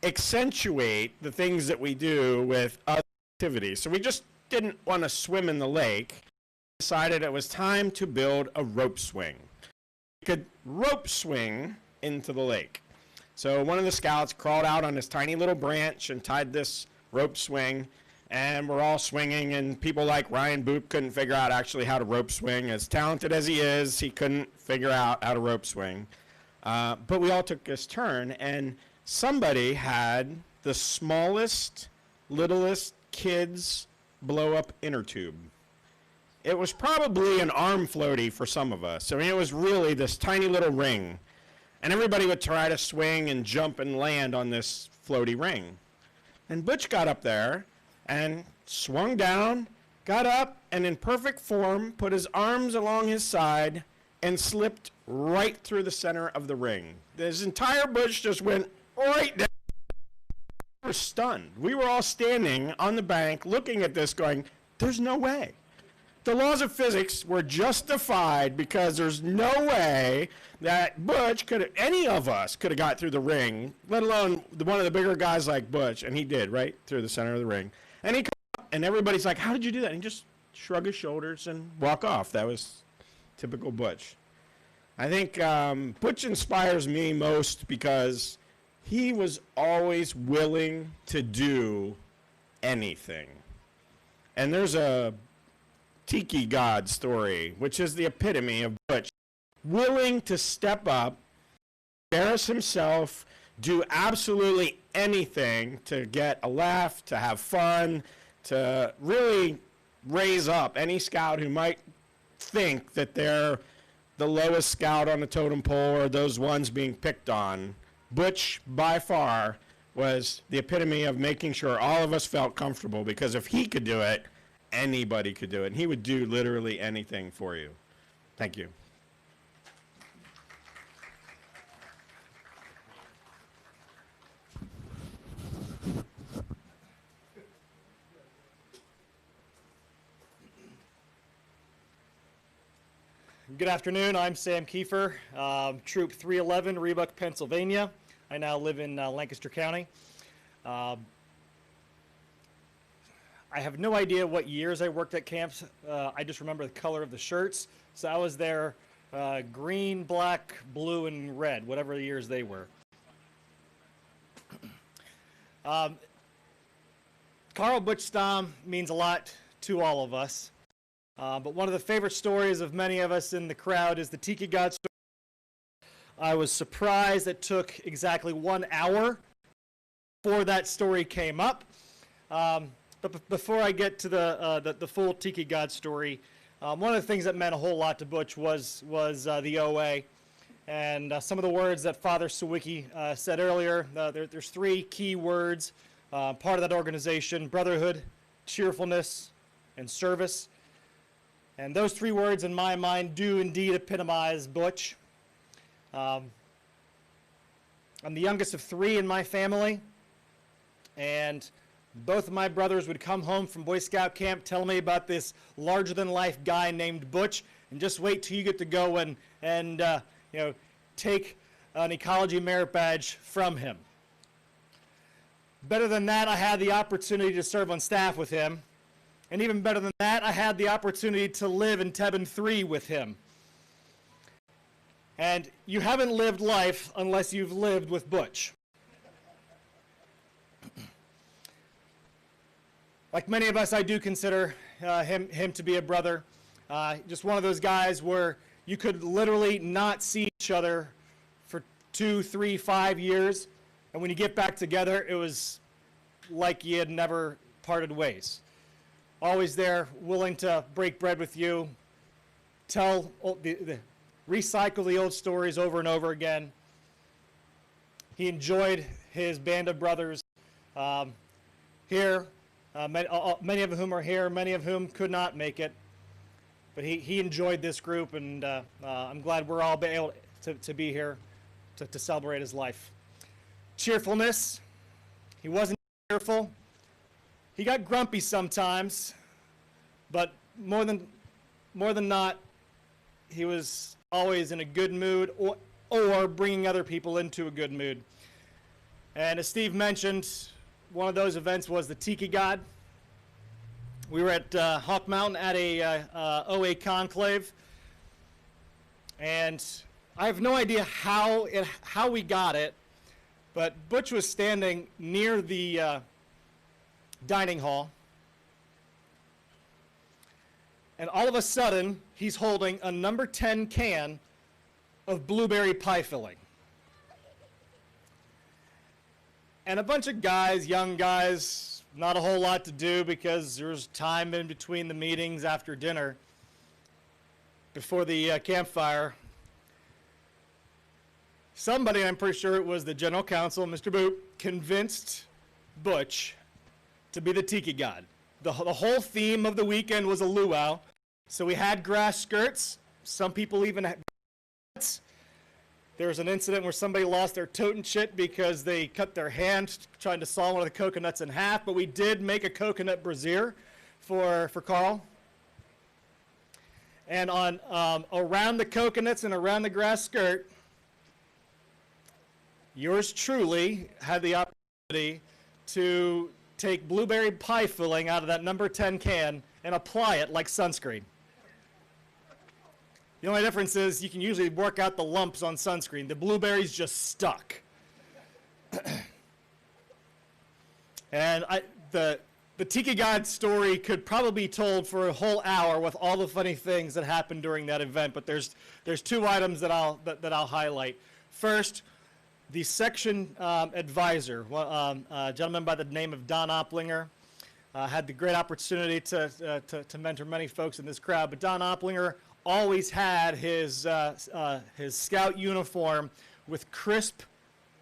accentuate the things that we do with other activities. So we just didn't want to swim in the lake. We decided it was time to build a rope swing. We could rope swing into the lake. So one of the scouts crawled out on this tiny little branch and tied this rope swing. And we're all swinging, and people like Ryan Boop couldn't figure out actually how to rope swing. As talented as he is, he couldn't figure out how to rope swing. But we all took this turn, and somebody had the smallest, littlest kid's blow-up inner tube. It was probably an arm floaty for some of us. I mean, it was really this tiny little ring. And everybody would try to swing and jump and land on this floaty ring. And Butch got up there and swung down, got up, and in perfect form put his arms along his side and slipped right through the center of the ring. His entire Butch just went right down. We were stunned. We were all standing on the bank looking at this going, there's no way. The laws of physics were justified because there's no way that Butch any of us could have got through the ring, let alone one of the bigger guys like Butch, and he did, right through the center of the ring. And he comes up, and everybody's like, how did you do that? And he just shrug his shoulders and walk off. That was typical Butch. I think Butch inspires me most because he was always willing to do anything. And there's a Tiki God story, which is the epitome of Butch. Willing to step up, embarrass himself, do absolutely anything to get a laugh, to have fun, to really raise up any scout who might think that they're the lowest scout on the totem pole or those ones being picked on. Butch, by far, was the epitome of making sure all of us felt comfortable, because if he could do it, anybody could do it. And he would do literally anything for you. Thank you. Good afternoon, I'm Sam Kiefer, Troop 311, Rebuck, Pennsylvania. I now live in Lancaster County. I have no idea what years I worked at camps. I just remember the color of the shirts. So I was there green, black, blue, and red, whatever years they were. Carl Butch Stamm means a lot to all of us. But one of the favorite stories of many of us in the crowd is the Tiki God story. I was surprised it took exactly 1 hour before that story came up. But before I get to the full Tiki God story, one of the things that meant a whole lot to Butch was the OA. And some of the words that Father Sawicki said earlier, there's 3 key words, part of that organization: brotherhood, cheerfulness, and service. And those 3 words in my mind do indeed epitomize Butch. I'm the youngest of 3 in my family, and both of my brothers would come home from Boy Scout camp telling me about this larger-than-life guy named Butch, and just wait till you get to go and you know, take an ecology merit badge from him. Better than that, I had the opportunity to serve on staff with him. And even better than that, I had the opportunity to live in Tebben 3 with him. And you haven't lived life unless you've lived with Butch. Like many of us, I do consider him to be a brother. Just one of those guys where you could literally not see each other for 2, 3, 5 years. And when you get back together, it was like you had never parted ways. Always there, willing to break bread with you, recycle the old stories over and over again. He enjoyed his band of brothers here, many of whom are here, many of whom could not make it. But he enjoyed this group, and I'm glad we're all able to be here to celebrate his life. Cheerfulness. He wasn't cheerful. He got grumpy sometimes, but more than not, he was always in a good mood or bringing other people into a good mood. And as Steve mentioned, one of those events was the Tiki God. We were at Hawk Mountain at a OA conclave, and I have no idea how we got it, but Butch was standing near the dining hall, and all of a sudden he's holding a number 10 can of blueberry pie filling, and a bunch of guys, young guys, not a whole lot to do because there was time in between the meetings after dinner before the campfire. Somebody, I'm pretty sure it was the general counsel, Mr. Boop, convinced Butch to be the Tiki God. The whole theme of the weekend was a luau. So we had grass skirts. Some people even had hats. There was an incident where somebody lost their totem chit because they cut their hand trying to saw one of the coconuts in half. But we did make a coconut brazier for Carl. And on around the coconuts and around the grass skirt, yours truly had the opportunity to take blueberry pie filling out of that number 10 can and apply it like sunscreen. The only difference is you can usually work out the lumps on sunscreen. The blueberries just stuck. And the Tiki God story could probably be told for a whole hour with all the funny things that happened during that event, but there's 2 items that I'll highlight. First, the section advisor, a gentleman by the name of Don Opplinger, had the great opportunity to mentor many folks in this crowd, but Don Opplinger always had his scout uniform with crisp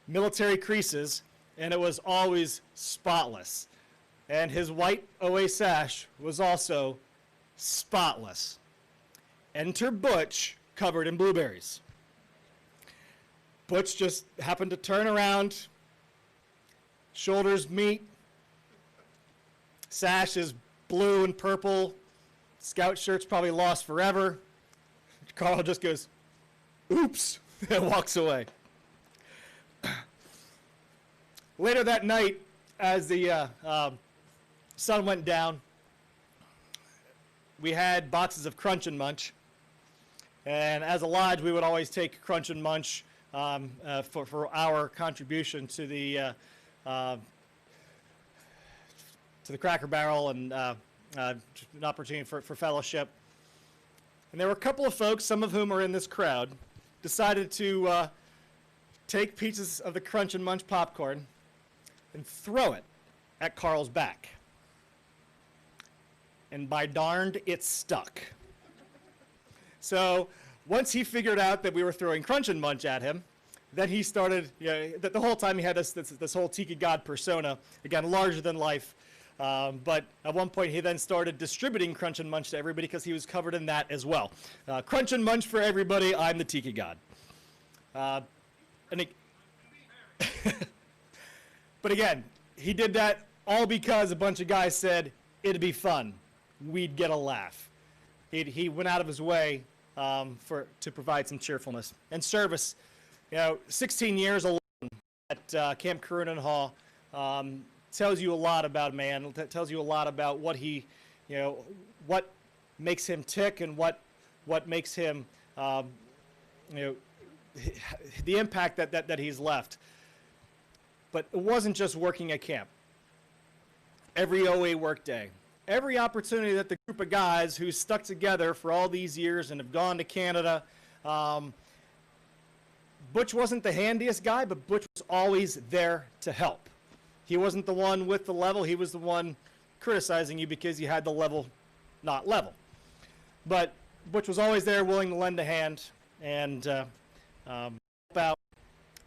military creases, and it was always spotless. And his white OA sash was also spotless. Enter Butch, covered in blueberries. Butch just happened to turn around, shoulders meet, sash is blue and purple, scout shirt's probably lost forever. Carl just goes, oops, and walks away. Later that night, as the sun went down, we had boxes of Crunch and Munch, And as a lodge, we would always take Crunch and Munch for our contribution to the Cracker Barrel and an opportunity for fellowship. And there were a couple of folks, some of whom are in this crowd, decided to take pieces of the Crunch and Munch popcorn and throw it at Carl's back. And by darned, it stuck. So once he figured out that we were throwing Crunch and Munch at him, then he started, the whole time he had this whole Tiki God persona, again, larger than life. But at one point, he then started distributing Crunch and Munch to everybody because he was covered in that as well. Crunch and Munch for everybody. I'm the Tiki God. But again, he did that all because a bunch of guys said it'd be fun. We'd get a laugh. He went out of his way to provide some cheerfulness and service. 16 years alone at Camp Carunan Hall. Tells you a lot about a man. It tells you a lot about what he, what makes him tick and what makes him, the impact that he's left. But it wasn't just working at camp. Every OA work day, every opportunity that the group of guys who stuck together for all these years and have gone to Canada. Butch wasn't the handiest guy, but Butch was always there to help. He wasn't the one with the level. He was the one criticizing you because you had the level not level. But Butch was always there, willing to lend a hand and help out.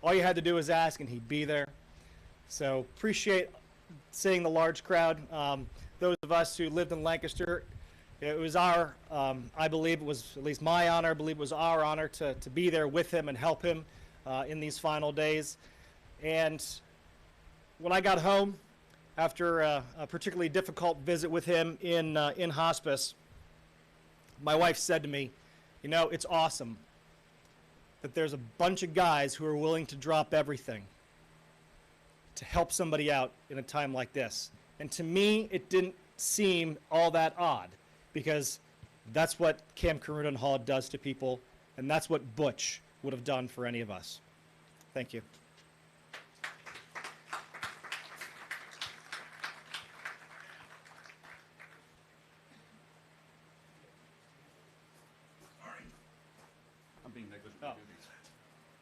All you had to do was ask, and he'd be there. So appreciate seeing the large crowd. Those of us who lived in Lancaster, it was our, I believe it was at least my honor, I believe it was our honor to be there with him and help him in these final days. And when I got home after a particularly difficult visit with him in hospice, my wife said to me, it's awesome that there's a bunch of guys who are willing to drop everything to help somebody out in a time like this. And to me, it didn't seem all that odd because that's what Camp Carunan Hall does to people, and that's what Butch would have done for any of us. Thank you.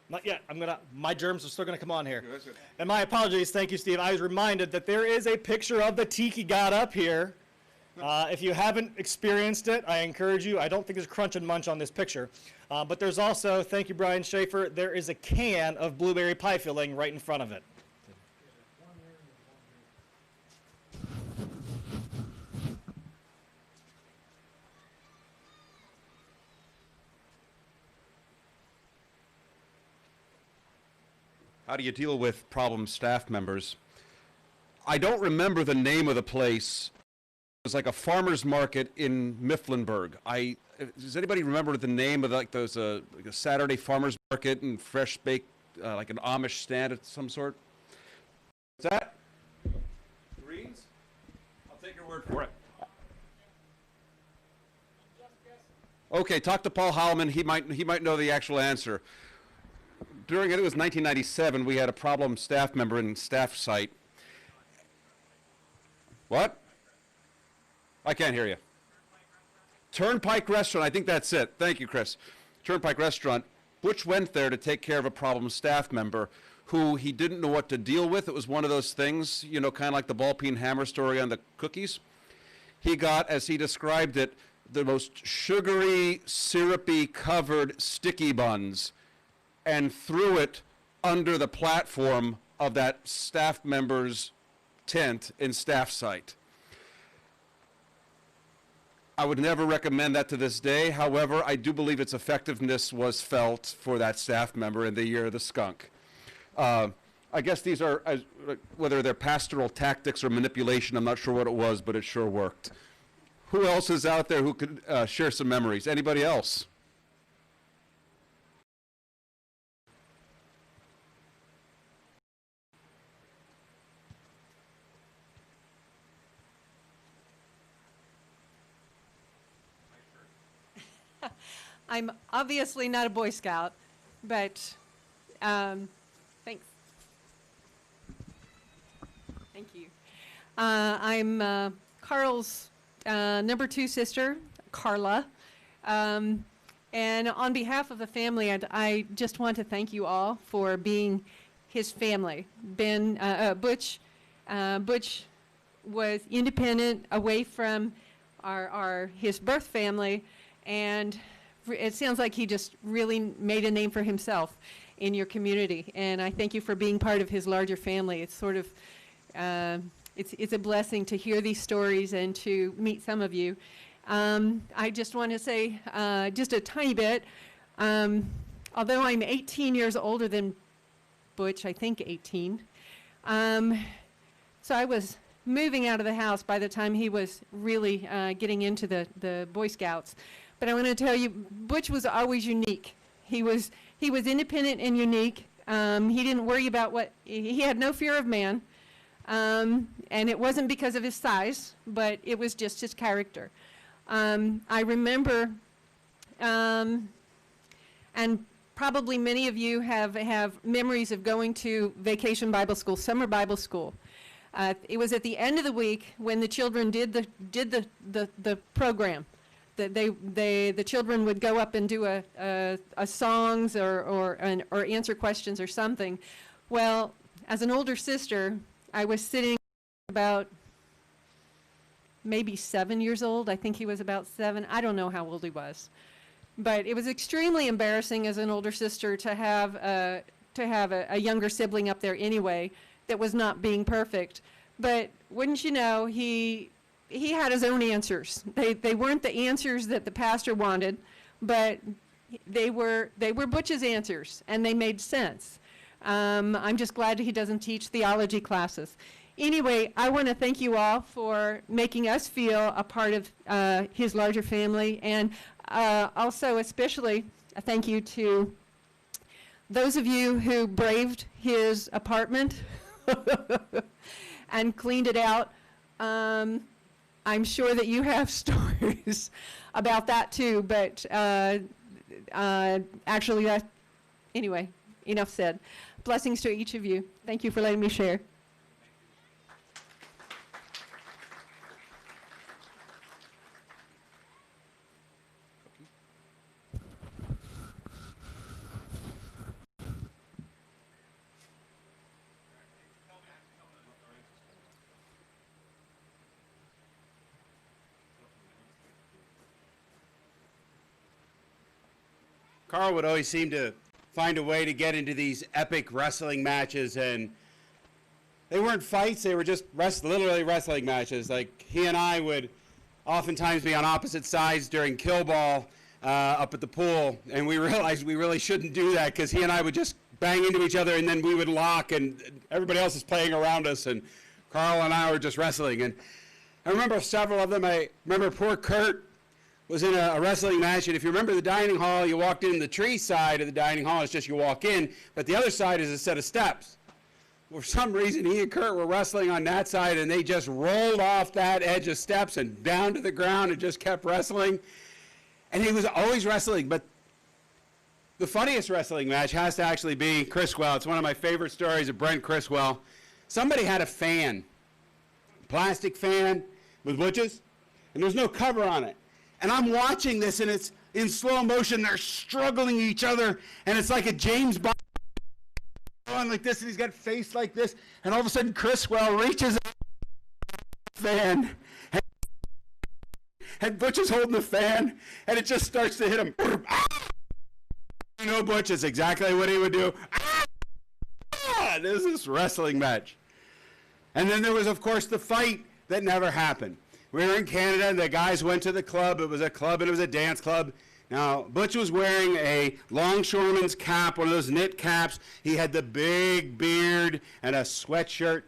Not yet. My germs are still gonna come on here. And my apologies. Thank you, Steve. I was reminded that there is a picture of the Tiki God up here. If you haven't experienced it, I encourage you. I don't think there's Crunch and Munch on this picture. But there's also, thank you, Brian Schaefer, there is a can of blueberry pie filling right in front of it. How do you deal with problem staff members? I don't remember the name of the place. It was like a farmer's market in Mifflinburg. Does anybody remember the name of like those like a Saturday farmer's market and fresh baked, like an Amish stand of some sort? Is that Greens? I'll take your word for it. Okay, talk to Paul Howman. He might know the actual answer. During it was 1997, we had a problem staff member in staff site. What? I can't hear you. Turnpike Restaurant, I think that's it. Thank you, Chris. Turnpike Restaurant. Butch went there to take care of a problem staff member who he didn't know what to deal with. It was one of those things, kind of like the ball peen hammer story on the cookies. He got, as he described it, the most sugary, syrupy covered sticky buns and threw it under the platform of that staff member's tent in staff site. I would never recommend that to this day. However, I do believe its effectiveness was felt for that staff member in the year of the skunk. I guess these are, whether they're pastoral tactics or manipulation, I'm not sure what it was, but it sure worked. Who else is out there who could share some memories? Anybody else? I'm obviously not a Boy Scout, but thanks. Thank you. I'm Carl's number 2 sister, Carla. And on behalf of the family, I just want to thank you all for being his family. Butch was independent, away from his birth family, and it sounds like he just really made a name for himself in your community. And I thank you for being part of his larger family. It's sort of, it's a blessing to hear these stories and to meet some of you. I just want to say just a tiny bit. Although I'm 18 years older than Butch, I think 18. So I was moving out of the house by the time he was really getting into the Boy Scouts. But I want to tell you, Butch was always unique. He was independent and unique. He didn't worry about he had no fear of man. And it wasn't because of his size, but it was just his character. I remember, and probably many of you have memories of going to Vacation Bible School, summer Bible school. It was at the end of the week when the children did the program. The children would go up and do a songs or answer questions or something. Well, as an older sister, I was sitting about maybe 7 years old. I think he was about 7. I don't know how old he was. But it was extremely embarrassing as an older sister to have a younger sibling up there anyway that was not being perfect. But wouldn't you know, he had his own answers. They weren't the answers that the pastor wanted, but they were Butch's answers, and they made sense. I'm just glad he doesn't teach theology classes. Anyway, I want to thank you all for making us feel a part of his larger family, and also especially a thank you to those of you who braved his apartment and cleaned it out. I'm sure that you have stories about that too, but actually, anyway, enough said. Blessings to each of you. Thank you for letting me share. Carl would always seem to find a way to get into these epic wrestling matches, and they weren't fights, they were just literally wrestling matches. Like, he and I would oftentimes be on opposite sides during kill ball up at the pool, and we realized we really shouldn't do that because he and I would just bang into each other, and then we would lock, and everybody else is playing around us, and Carl and I were just wrestling. And I remember several of them. I remember poor Kurt was in a wrestling match, and if you remember the dining hall, you walked in the tree side of the dining hall, it's just you walk in, but the other side is a set of steps. For some reason, he and Kurt were wrestling on that side, and they just rolled off that edge of steps and down to the ground and just kept wrestling. And he was always wrestling, but the funniest wrestling match has to actually be Criswell. It's one of my favorite stories of Brent Criswell. Somebody had a fan, plastic fan with Butch's, and there's no cover on it. And I'm watching this, and it's in slow motion. They're struggling each other, and it's like a James Bond going like this, and he's got face like this, and all of a sudden Criswell reaches out the fan, and Butch is holding the fan, and it just starts to hit him. You know, Butch is exactly what he would do. There's this wrestling match. And then there was, of course, the fight that never happened. We were in Canada, and the guys went to the club. It was a club, and it was a dance club. Now, Butch was wearing a longshoreman's cap, one of those knit caps. He had the big beard and a sweatshirt.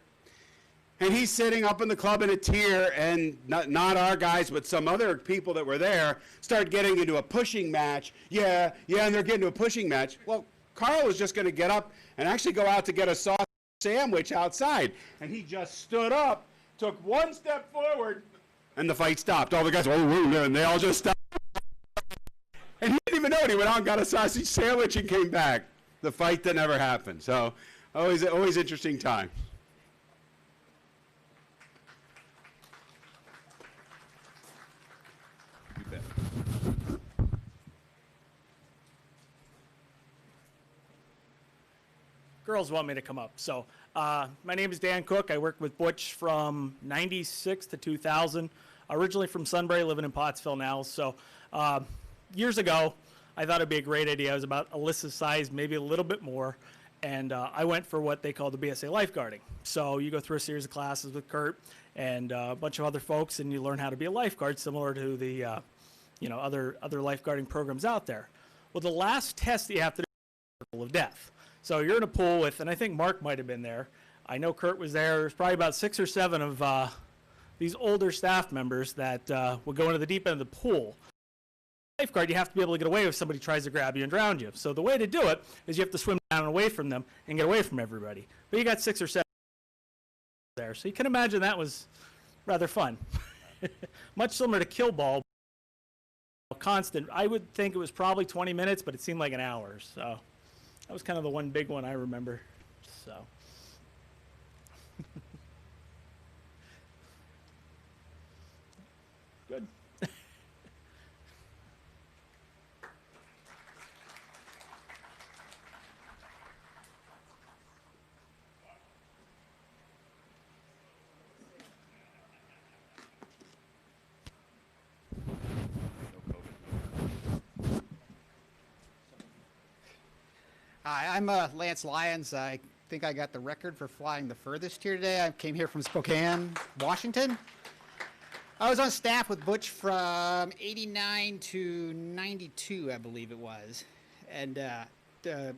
And he's sitting up in the club in a tier, and not our guys, but some other people that were there start getting into a pushing match. Yeah, and they're getting into a pushing match. Well, Carl was just going to get up and actually go out to get a sausage sandwich outside. And he just stood up, took one step forward, and the fight stopped. All the guys, and they all just stopped. And he didn't even know it. He went out and got a sausage sandwich and came back. The fight that never happened. So always interesting time. You bet. Girls want me to come up. So my name is Dan Cook. I worked with Butch from 96 to 2000. Originally from Sunbury, living in Pottsville now. So years ago, I thought it'd be a great idea. I was about Alyssa's size, maybe a little bit more. And I went for what they call the BSA lifeguarding. So you go through a series of classes with Kurt and a bunch of other folks, and you learn how to be a lifeguard, similar to the other lifeguarding programs out there. Well, the last test that you have to do is the circle of death. So you're in a pool with, and I think Mark might have been there. I know Kurt was there. There's probably about 6 or 7 of these older staff members that would go into the deep end of the pool. Lifeguard, you have to be able to get away if somebody tries to grab you and drown you. So the way to do it is you have to swim down and away from them and get away from everybody. But you got 6 or 7 there. So you can imagine that was rather fun. Much similar to kill ball. Constant. I would think it was probably 20 minutes, but it seemed like an hour. So that was kind of the one big one I remember. So. Good. Hi, I'm Lance Lyons. I think I got the record for flying the furthest here today. I came here from Spokane, Washington. I was on staff with Butch from 89 to 92, I believe it was. And to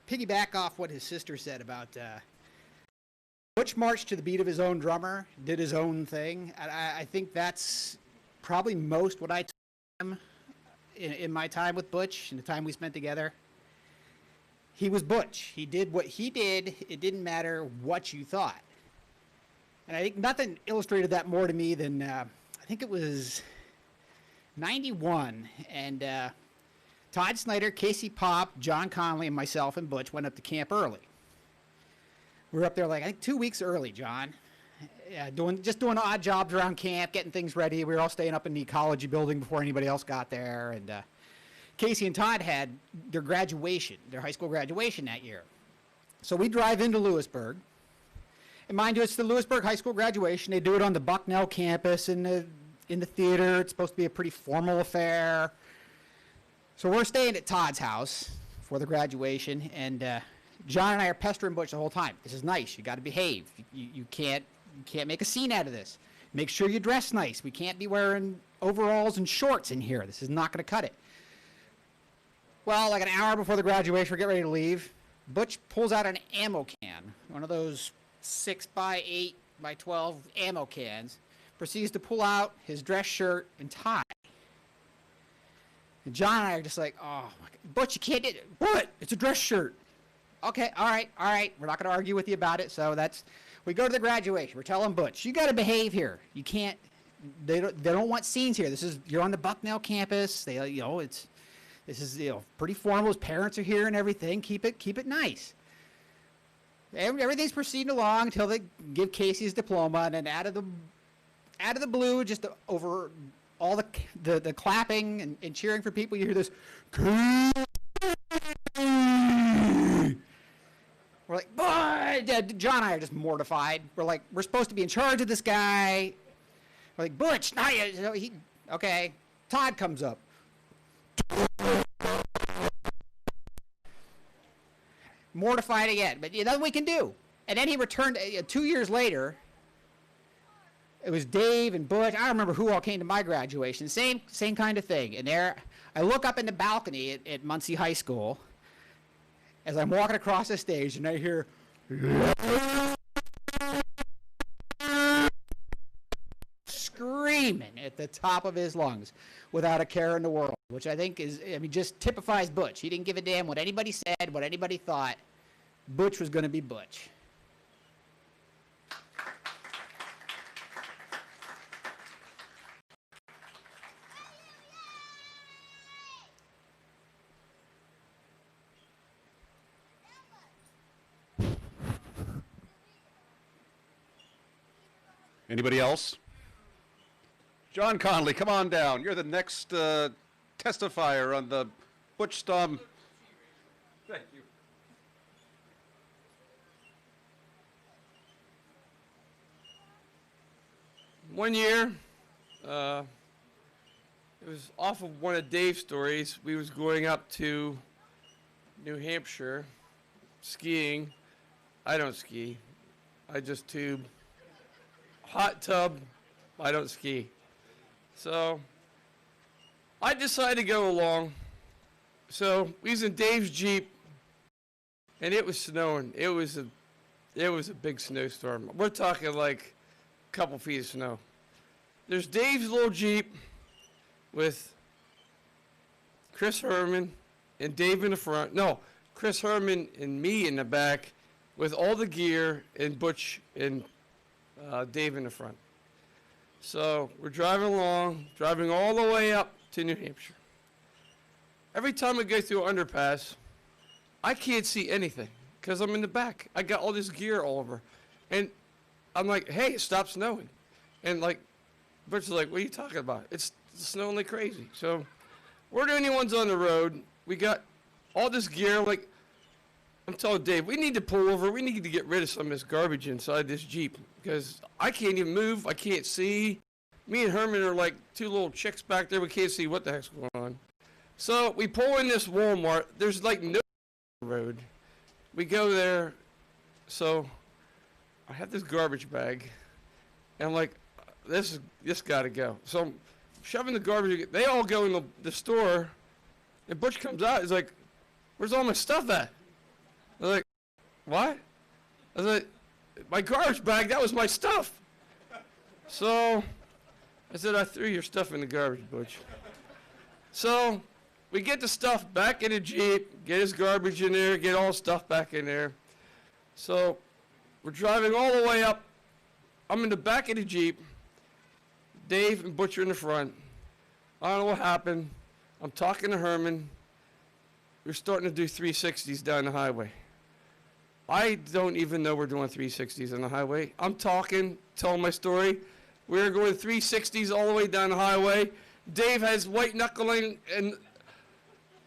piggyback off what his sister said about Butch marched to the beat of his own drummer, did his own thing. I think that's probably most what I took him in my time with Butch and the time we spent together. He was Butch. He did what he did. It didn't matter what you thought. And I think nothing illustrated that more to me than, I think it was 91. And Todd Snyder, Casey Pop, John Conley, and myself and Butch went up to camp early. We were up there like, I think 2 weeks early, John. Just doing odd jobs around camp, getting things ready. We were all staying up in the ecology building before anybody else got there. And Casey and Todd had their graduation, their high school graduation that year. So we drive into Lewisburg. And mind you, it's the Lewisburg High School graduation. They do it on the Bucknell campus in the theater. It's supposed to be a pretty formal affair. So we're staying at Todd's house for the graduation. And John and I are pestering Butch the whole time. This is nice. You got to behave. You can't make a scene out of this. Make sure you dress nice. We can't be wearing overalls and shorts in here. This is not going to cut it. Well, like an hour before the graduation, we're getting ready to leave. Butch pulls out an ammo can, one of those 6x8 by 12 ammo cans, proceeds to pull out his dress shirt and tie. And John and I are just like, oh, my God. Butch, you can't do it. What? It's a dress shirt. Okay, all right. We're not going to argue with you about it. So we go to the graduation. We're telling Butch, you got to behave here. You can't, they don't want scenes here. You're on the Bucknell campus. This is pretty formal. His parents are here and everything. Keep it nice. Everything's proceeding along until they give Casey his diploma, and then out of the blue, just over all the clapping and cheering for people, you hear this. We're like, boy! John and I are just mortified. We're like, we're supposed to be in charge of this guy. We're like, Butch, not yet. Okay. Todd comes up. Mortified again, but nothing we can do. And then he returned 2 years later. It was Dave and Butch. I don't remember who all came to my graduation. Same kind of thing. And there, I look up in the balcony at Muncie High School as I'm walking across the stage, and I hear screaming at the top of his lungs without a care in the world, which I think just typifies Butch. He didn't give a damn what anybody said, what anybody thought. Butch was going to be Butch. Anybody else? John Conley, come on down. You're the next testifier on the Butch Stamm. Thank you. One year, it was off of one of Dave's stories. We was going up to New Hampshire skiing. I don't ski. I just tube. Hot tub. I don't ski. So I decided to go along. So we was in Dave's Jeep, and it was snowing. It was a big snowstorm. We're talking like a couple feet of snow. There's Dave's little Jeep with Chris Herman and Dave in the front. No, Chris Herman and me in the back with all the gear, and Butch and Dave in the front. So we're driving along, driving all the way up to New Hampshire. Every time I go through an underpass, I can't see anything because I'm in the back. I got all this gear all over. And I'm like, hey, it stopped snowing. And like, Butch is like, what are you talking about? It's snowing like crazy. So we're the only ones on the road. We got all this gear. Like, I'm telling Dave, we need to pull over. We need to get rid of some of this garbage inside this Jeep because I can't even move. I can't see. Me and Herman are like two little chicks back there. We can't see what the heck's going on. So we pull in this Walmart. There's like no road. We go there. So I have this garbage bag. And I'm like, this got to go. So I'm shoving the garbage. They all go in the store. And Butch comes out. He's like, where's all my stuff at? I was like, what? I was like, my garbage bag, that was my stuff. So I said, I threw your stuff in the garbage, Butch. So we get the stuff back in the Jeep, get his garbage in there, get all stuff back in there. So we're driving all the way up. I'm in the back of the Jeep. Dave and Butch are in the front. I don't know what happened. I'm talking to Herman. We're starting to do 360s down the highway. I don't even know we're doing 360s on the highway. I'm talking, telling my story. We're going 360s all the way down the highway. Dave has white knuckling, and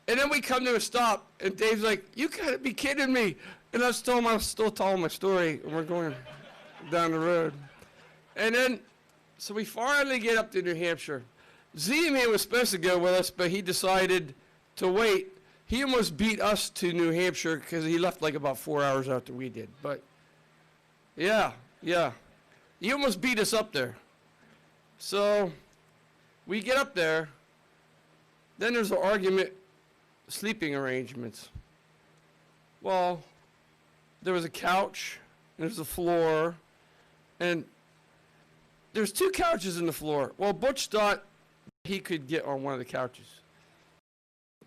then we come to a stop, and Dave's like, you gotta be kidding me. And I'm still telling my story, and we're going down the road. And then, so we finally get up to New Hampshire. Z-Man was supposed to go with us, but he decided to wait. He almost beat us to New Hampshire because he left like about 4 hours after we did. But yeah. He almost beat us up there. So we get up there. Then there's an argument, sleeping arrangements. Well, there was a couch, there's a floor, and there's 2 couches in the floor. Well, Butch thought he could get on one of the couches.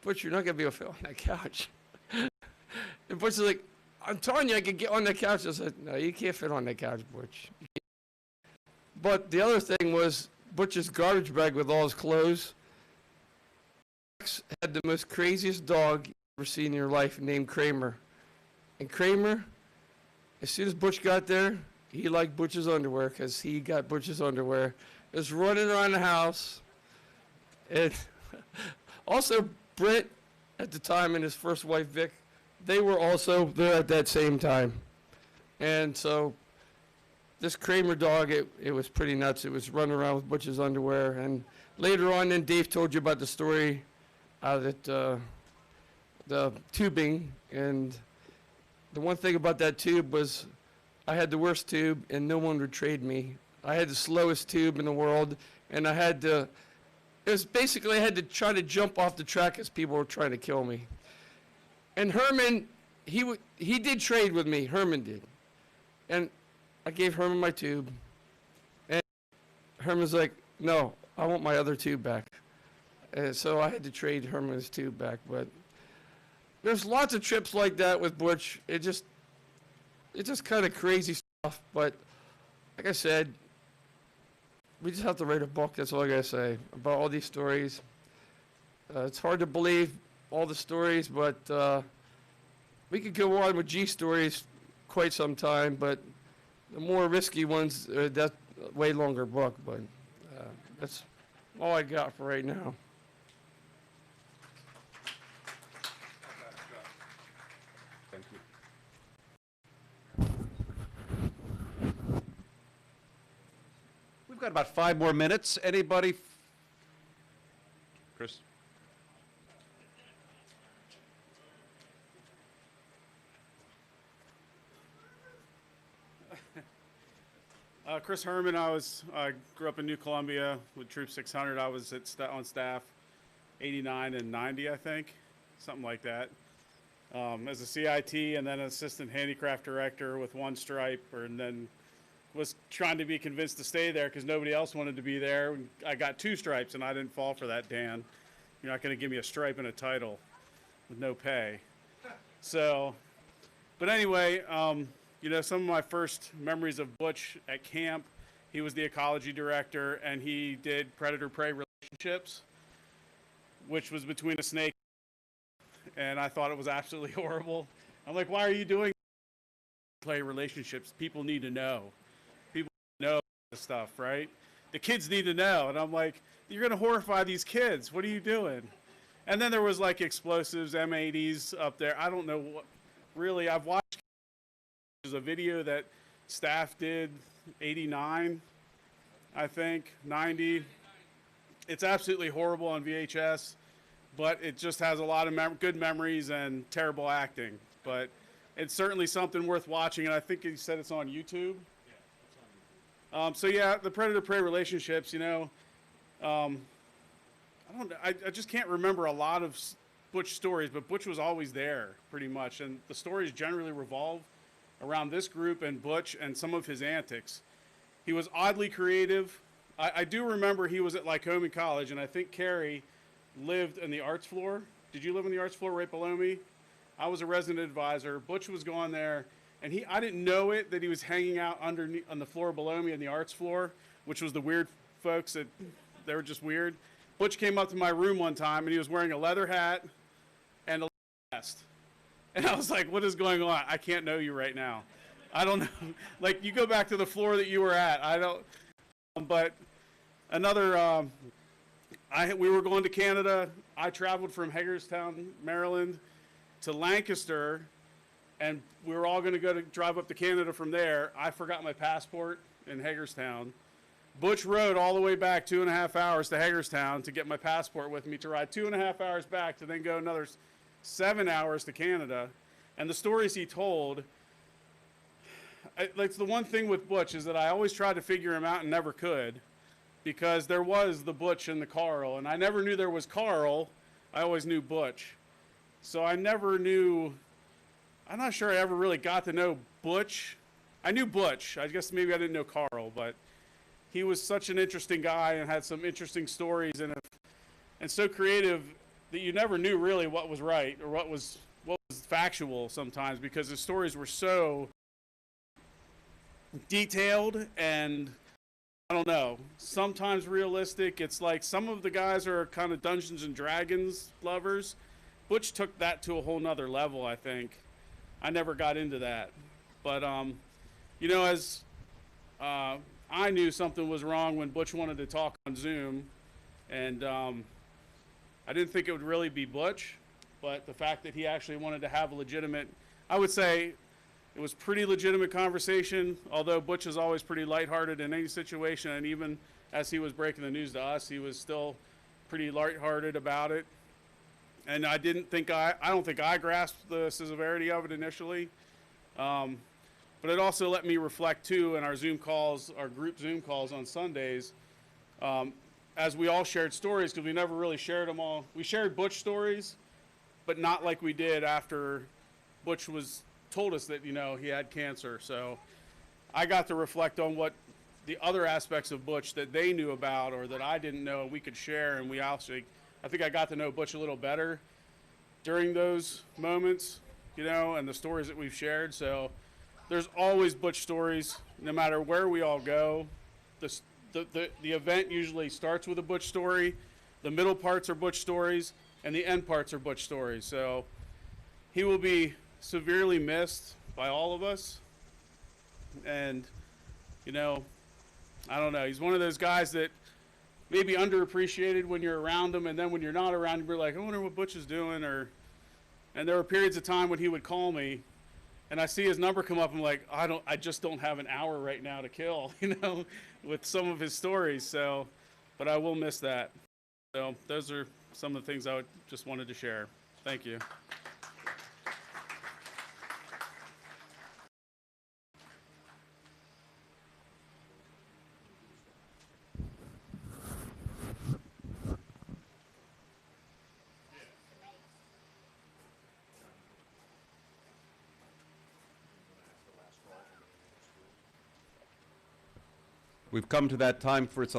Butch, you're not going to be able to fit on that couch. And Butch is like, I'm telling you I could get on that couch. I said, no, you can't fit on that couch, Butch. But the other thing was Butch's garbage bag with all his clothes had the most craziest dog you've ever seen in your life named Kramer. And Kramer, as soon as Butch got there, he liked Butch's underwear because he got Butch's underwear. He was running around the house. And also, Brent, at the time, and his first wife, Vic, they were also there at that same time. And so this Kramer dog, it was pretty nuts. It was running around with Butch's underwear. And later on, then Dave told you about the story that the tubing. And the one thing about that tube was I had the worst tube, and no one would trade me. I had the slowest tube in the world, and I had to... It was basically I had to try to jump off the track as people were trying to kill me. And Herman, he did trade with me. Herman did. And I gave Herman my tube. And Herman's like, no, I want my other tube back. And so I had to trade Herman's tube back. But there's lots of trips like that with Butch. It's just kind of crazy stuff. But like I said, we just have to write a book, that's all I gotta say, about all these stories. It's hard to believe all the stories, but we could go on with G stories quite some time, but the more risky ones, a way longer book, but that's all I got for right now. Thank you. We've got about 5 more minutes. Anybody? Chris? Chris Herman. I grew up in New Columbia with Troop 600. I was on staff 89 and 90, I think, something like that. As a CIT and then assistant handicraft director with one stripe, and then was trying to be convinced to stay there because nobody else wanted to be there. I got 2 stripes, and I didn't fall for that, Dan. You're not going to give me a stripe and a title with no pay. So, but anyway, you know, some of my first memories of Butch at camp, he was the ecology director, and he did predator-prey relationships, which was between a snake, and I thought it was absolutely horrible. I'm like, why are you doing play relationships? People need to know. People know this stuff, right? The kids need to know. And I'm like, you're going to horrify these kids. What are you doing? And then there was like explosives, M80s up there. I don't know what, really, I've watched a video that staff did, 89, I think, 90. It's absolutely horrible on VHS, but it just has a lot of good memories and terrible acting. But it's certainly something worth watching, and I think he said it's on YouTube. So yeah, the predator-prey relationships, you know, I just can't remember a lot of Butch stories, but Butch was always there pretty much, and the stories generally revolve around this group and Butch and some of his antics. He was oddly creative. I do remember he was at Lycoming College, and I think Carrie lived in the arts floor. Did you live in the arts floor right below me? I was a resident advisor. Butch was going there, and I didn't know it, that he was hanging out underneath on the floor below me in the arts floor, which was the weird folks that they were just weird. Butch came up to my room one time, and he was wearing a leather hat and a vest. And I was like, what is going on? I can't know you right now. I don't know. Like, you go back to the floor that you were at. I don't. But another, we were going to Canada. I traveled from Hagerstown, Maryland, to Lancaster, and we were all going to drive up to Canada from there. I forgot my passport in Hagerstown. Butch rode all the way back 2.5 hours to Hagerstown to get my passport with me, to ride 2.5 hours back to then go another 7 hours to Canada. And the stories he told, like, the one thing with Butch is that I always tried to figure him out and never could, because there was the Butch and the Carl, and I never knew there was Carl. I always knew Butch. So I never knew, I'm not sure I ever really got to know Butch. I knew Butch. I guess maybe I didn't know Carl, but he was such an interesting guy and had some interesting stories, and so creative that you never knew really what was right or what was factual sometimes, because his stories were so detailed and, I don't know, sometimes realistic. It's like some of the guys are kind of Dungeons and Dragons lovers. Butch took that to a whole nother level, I think. I never got into that. But, you know, as I knew something was wrong when Butch wanted to talk on Zoom, and I didn't think it would really be Butch, but the fact that he actually wanted to have a legitimate, I would say it was pretty legitimate conversation, although Butch is always pretty lighthearted in any situation, and even as he was breaking the news to us, he was still pretty lighthearted about it. And I don't think I grasped the severity of it initially. But it also let me reflect too in our Zoom calls, our group Zoom calls on Sundays, as we all shared stories, because we never really shared them all. We shared Butch stories, but not like we did after Butch told us that, you know, he had cancer. So I got to reflect on what the other aspects of Butch that they knew about or that I didn't know we could share, and we also, I think I got to know Butch a little better during those moments, you know, and the stories that we've shared. So there's always Butch stories, no matter where we all go. The event usually starts with a Butch story. The middle parts are Butch stories, and the end parts are Butch stories. So he will be severely missed by all of us. And, you know, I don't know. He's one of those guys that maybe underappreciated when you're around him, and then when you're not around him, you're like, I wonder what Butch is doing. And there were periods of time when he would call me, and I see his number come up. I'm like, I just don't have an hour right now to kill, with some of his stories. So, but I will miss that. So those are some of the things I just wanted to share. Thank you. We've come to that time for its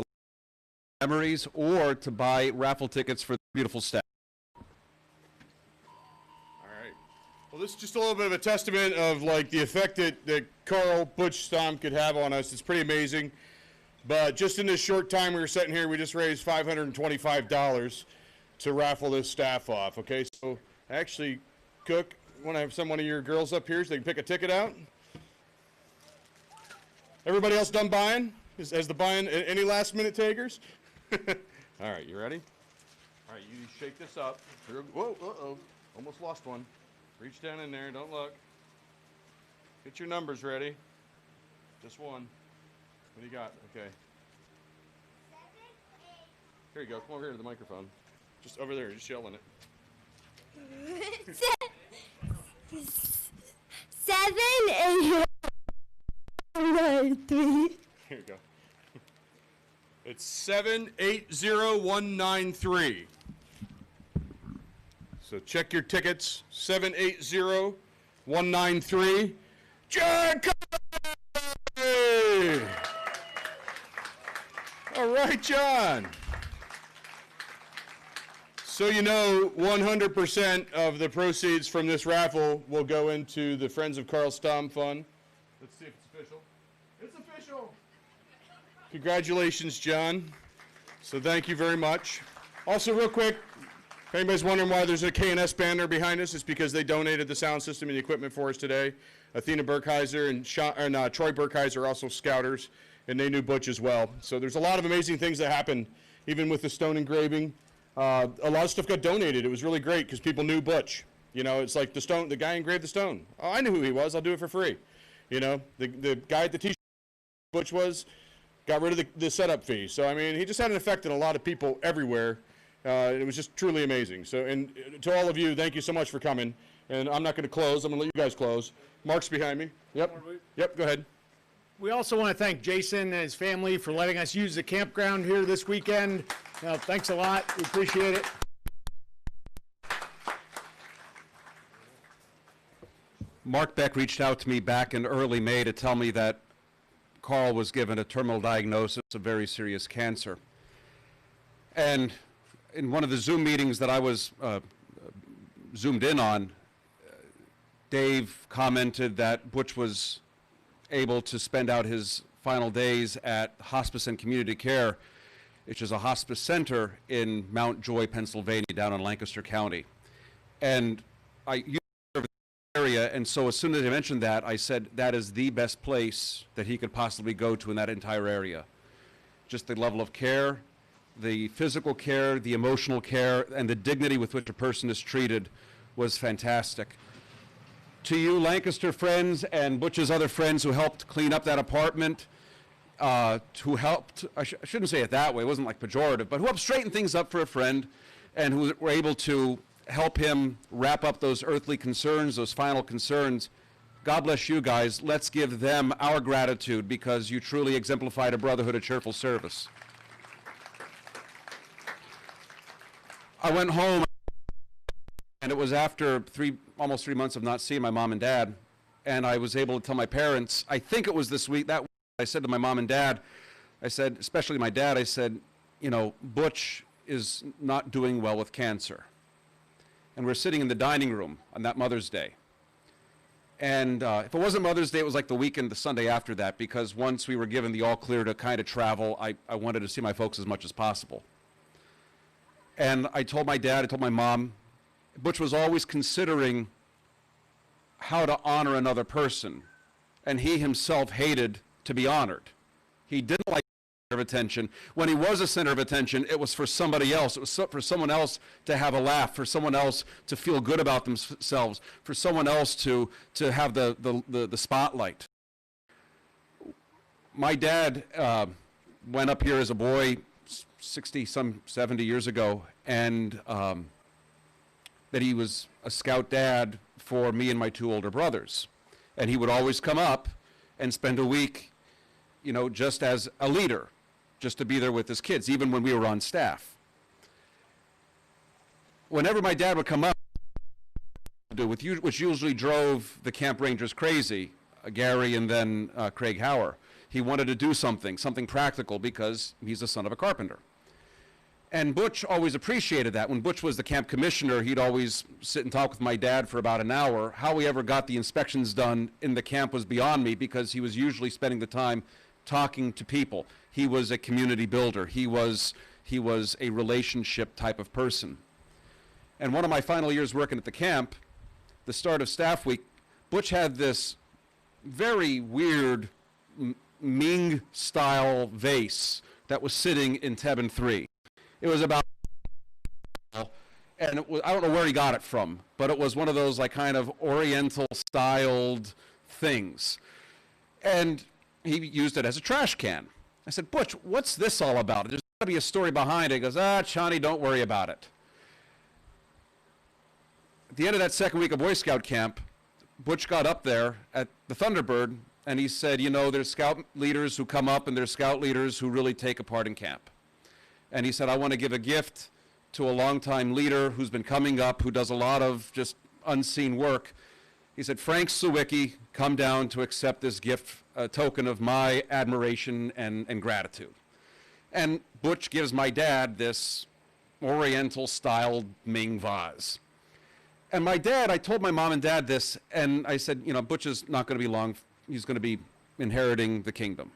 memories or to buy raffle tickets for the beautiful staff. All right. Well, this is just a little bit of a testament of like the effect that Carl Butch Stamm could have on us. It's pretty amazing. But just in this short time we were sitting here, we just raised $525 to raffle this staff off. Okay, so actually, Cook, want to have one of your girls up here so they can pick a ticket out? Everybody else done buying? Has the buying, any last minute takers? All right, you ready? All right, you shake this up. Whoa, uh-oh, almost lost one. Reach down in there, don't look. Get your numbers ready. Just one. What do you got? Okay. Here you go, come over here to the microphone. Just over there, just yelling it. 7, 8, 9, 3. Here you go. It's 780193. So check your tickets. 780193. John Conway! All right, John. So you know 100% of the proceeds from this raffle will go into the Friends of Carl Stamm Fund. Let's see if it's official. It's official. Congratulations, John. So thank you very much. Also, real quick, if anybody's wondering why there's a K&S banner behind us, it's because they donated the sound system and the equipment for us today. Athena Burkheiser and Troy Burkheiser are also scouters, and they knew Butch as well. So there's a lot of amazing things that happened, even with the stone engraving. A lot of stuff got donated. It was really great because people knew Butch. You know, it's like the guy engraved the stone. Oh, I knew who he was. I'll do it for free. You know, the guy at the t-shirt Butch was, got rid of the setup fee. So, I mean, he just had an effect on a lot of people everywhere. It was just truly amazing. So, and to all of you, thank you so much for coming. And I'm not going to close. I'm going to let you guys close. Mark's behind me. Yep. Yep, go ahead. We also want to thank Jason and his family for letting us use the campground here this weekend. Thanks a lot. We appreciate it. Mark Beck reached out to me back in early May to tell me that Carl was given a terminal diagnosis of very serious cancer. And in one of the Zoom meetings that I was zoomed in on, Dave commented that Butch was able to spend out his final days at Hospice and Community Care, which is a hospice center in Mount Joy, Pennsylvania, down in Lancaster County. And I used to serve in the area, and so as soon as I mentioned that, I said that is the best place that he could possibly go to in that entire area. Just the level of care, the physical care, the emotional care, and the dignity with which a person is treated was fantastic. To you, Lancaster friends and Butch's other friends who helped clean up that apartment, who helped, I shouldn't say it that way, it wasn't like pejorative, but who helped straighten things up for a friend and who were able to help him wrap up those earthly concerns, those final concerns. God bless you guys. Let's give them our gratitude because you truly exemplified a brotherhood of cheerful service. I went home, and it was after almost 3 months of not seeing my mom and dad, and I was able to tell my parents, I think it was this week, that week, I said to my mom and dad, I said, especially my dad, I said, you know, Butch is not doing well with cancer. And we're sitting in the dining room on that Mother's Day. And if it wasn't Mother's Day, it was like the weekend, the Sunday after that, because once we were given the all clear to kind of travel, I wanted to see my folks as much as possible. And I told my dad, I told my mom, Butch was always considering how to honor another person, and he himself hated to be honored. He didn't like of attention. When he was a center of attention, it was for somebody else. It was for someone else to have a laugh, for someone else to feel good about themselves, for someone else to have the spotlight. My dad went up here as a boy 70 years ago, and that he was a scout dad for me and my two older brothers. And he would always come up and spend a week, you know, just as a leader, just to be there with his kids, even when we were on staff. Whenever my dad would come up, which usually drove the camp rangers crazy, Gary and then Craig Hauer, he wanted to do something practical because he's the son of a carpenter. And Butch always appreciated that. When Butch was the camp commissioner, he'd always sit and talk with my dad for about an hour. How he ever got the inspections done in the camp was beyond me, because he was usually spending the time talking to people. He was a community builder. He was a relationship type of person. And one of my final years working at the camp, the start of staff week, Butch had this very weird Ming-style vase that was sitting in Tebben 3. It was about, and I don't know where he got it from, but it was one of those like kind of Oriental-styled things. And he used it as a trash can. I said, Butch, what's this all about? There's got to be a story behind it. He goes, Chani, don't worry about it. At the end of that second week of Boy Scout camp, Butch got up there at the Thunderbird, and he said, you know, there's scout leaders who come up, and there's scout leaders who really take a part in camp. And he said, I want to give a gift to a longtime leader who's been coming up, who does a lot of just unseen work. He said, Frank Sawicki, come down to accept this gift, a token of my admiration and gratitude. And Butch gives my dad this Oriental-styled Ming vase. And my dad, I told my mom and dad this, and I said, you know, Butch is not going to be long. He's going to be inheriting the kingdom.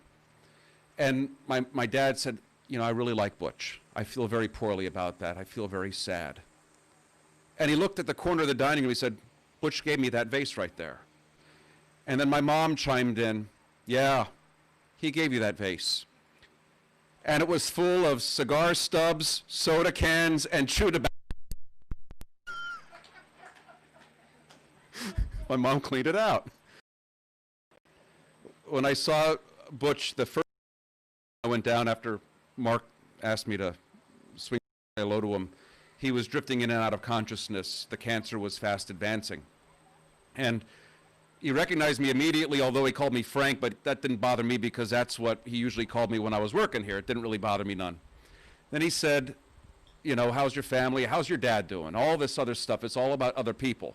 And my dad said, you know, I really like Butch. I feel very poorly about that. I feel very sad. And he looked at the corner of the dining room. He said, Butch gave me that vase right there. And then my mom chimed in, yeah, he gave you that vase. And it was full of cigar stubs, soda cans, and chewed tobacco. My mom cleaned it out. When I saw Butch the first time I went down after Mark asked me to swing hello to him, he was drifting in and out of consciousness. The cancer was fast advancing. And he recognized me immediately, although he called me Frank, but that didn't bother me because that's what he usually called me when I was working here. It didn't really bother me none. Then he said, you know, how's your family? How's your dad doing? All this other stuff. It's all about other people.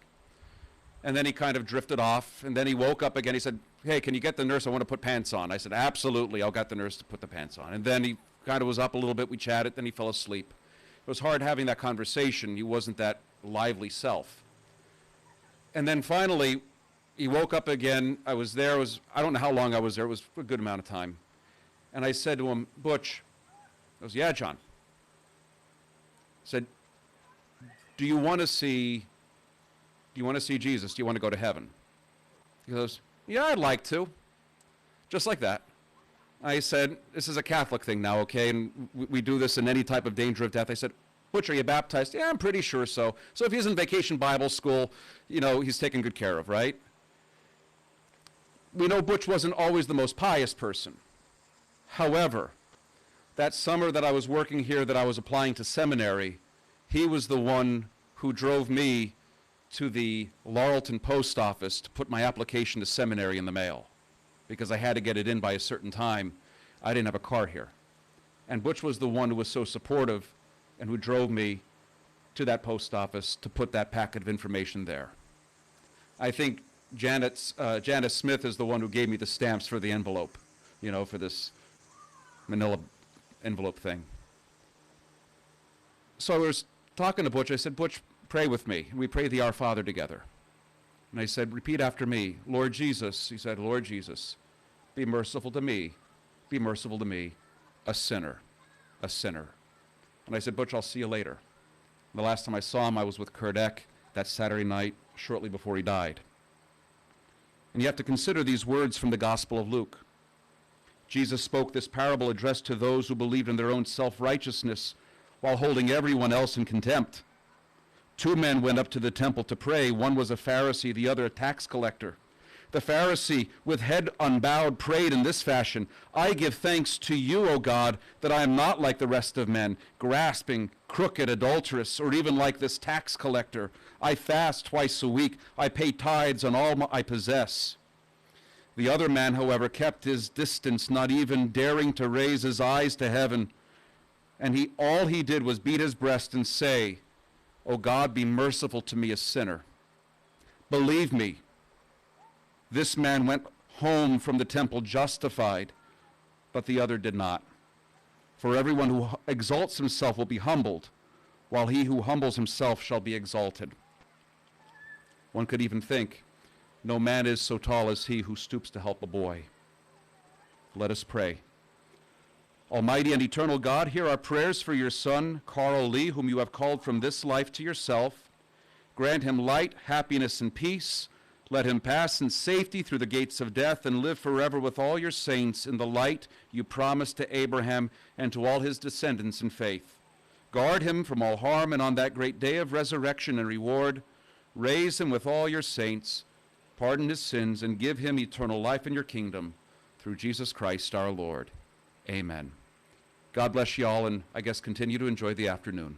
And then he kind of drifted off, and then he woke up again. He said, hey, can you get the nurse? I want to put pants on. I said, absolutely, I'll get the nurse to put the pants on. And then he kind of was up a little bit. We chatted, then he fell asleep. It was hard having that conversation. He wasn't that lively self. And then finally, he woke up again. I was there. I don't know how long I was there. It was a good amount of time. And I said to him, Butch, he goes, yeah, John. I said, do you want to see Jesus? Do you want to go to heaven? He goes, yeah, I'd like to. Just like that. I said, this is a Catholic thing now, okay? And we do this in any type of danger of death. I said, Butch, are you baptized? Yeah, I'm pretty sure so. So if he's in vacation Bible school, you know, he's taken good care of, right? We know Butch wasn't always the most pious person. However, that summer that I was working here, that I was applying to seminary, he was the one who drove me to the Laurelton post office to put my application to seminary in the mail, because I had to get it in by a certain time. I didn't have a car here. And Butch was the one who was so supportive and who drove me to that post office to put that packet of information there. I think Janice Smith is the one who gave me the stamps for the envelope, you know, for this manila envelope thing. So I was talking to Butch. I said, Butch, pray with me. And we prayed the Our Father together. And I said, repeat after me. Lord Jesus, he said, Lord Jesus, be merciful to me. Be merciful to me, a sinner, a sinner. And I said, Butch, I'll see you later. And the last time I saw him, I was with Kurt Eck that Saturday night, shortly before he died. And you have to consider these words from the Gospel of Luke. Jesus spoke this parable addressed to those who believed in their own self-righteousness while holding everyone else in contempt. 2 men went up to the temple to pray. One was a Pharisee, the other a tax collector. The Pharisee, with head unbowed, prayed in this fashion: I give thanks to you, O God, that I am not like the rest of men, grasping, crooked, adulterous, or even like this tax collector. I fast twice a week. I pay tithes on all I possess. The other man, however, kept his distance, not even daring to raise his eyes to heaven. And all he did was beat his breast and say, O God, be merciful to me, a sinner. Believe me, this man went home from the temple justified, but the other did not. For everyone who exalts himself will be humbled, while he who humbles himself shall be exalted. One could even think, no man is so tall as he who stoops to help a boy. Let us pray. Almighty and eternal God, hear our prayers for your son, Carl Lee, whom you have called from this life to yourself. Grant him light, happiness, and peace. Let him pass in safety through the gates of death and live forever with all your saints in the light you promised to Abraham and to all his descendants in faith. Guard him from all harm, and on that great day of resurrection and reward, raise him with all your saints, pardon his sins, and give him eternal life in your kingdom, through Jesus Christ our Lord. Amen. God bless you all, and I guess continue to enjoy the afternoon.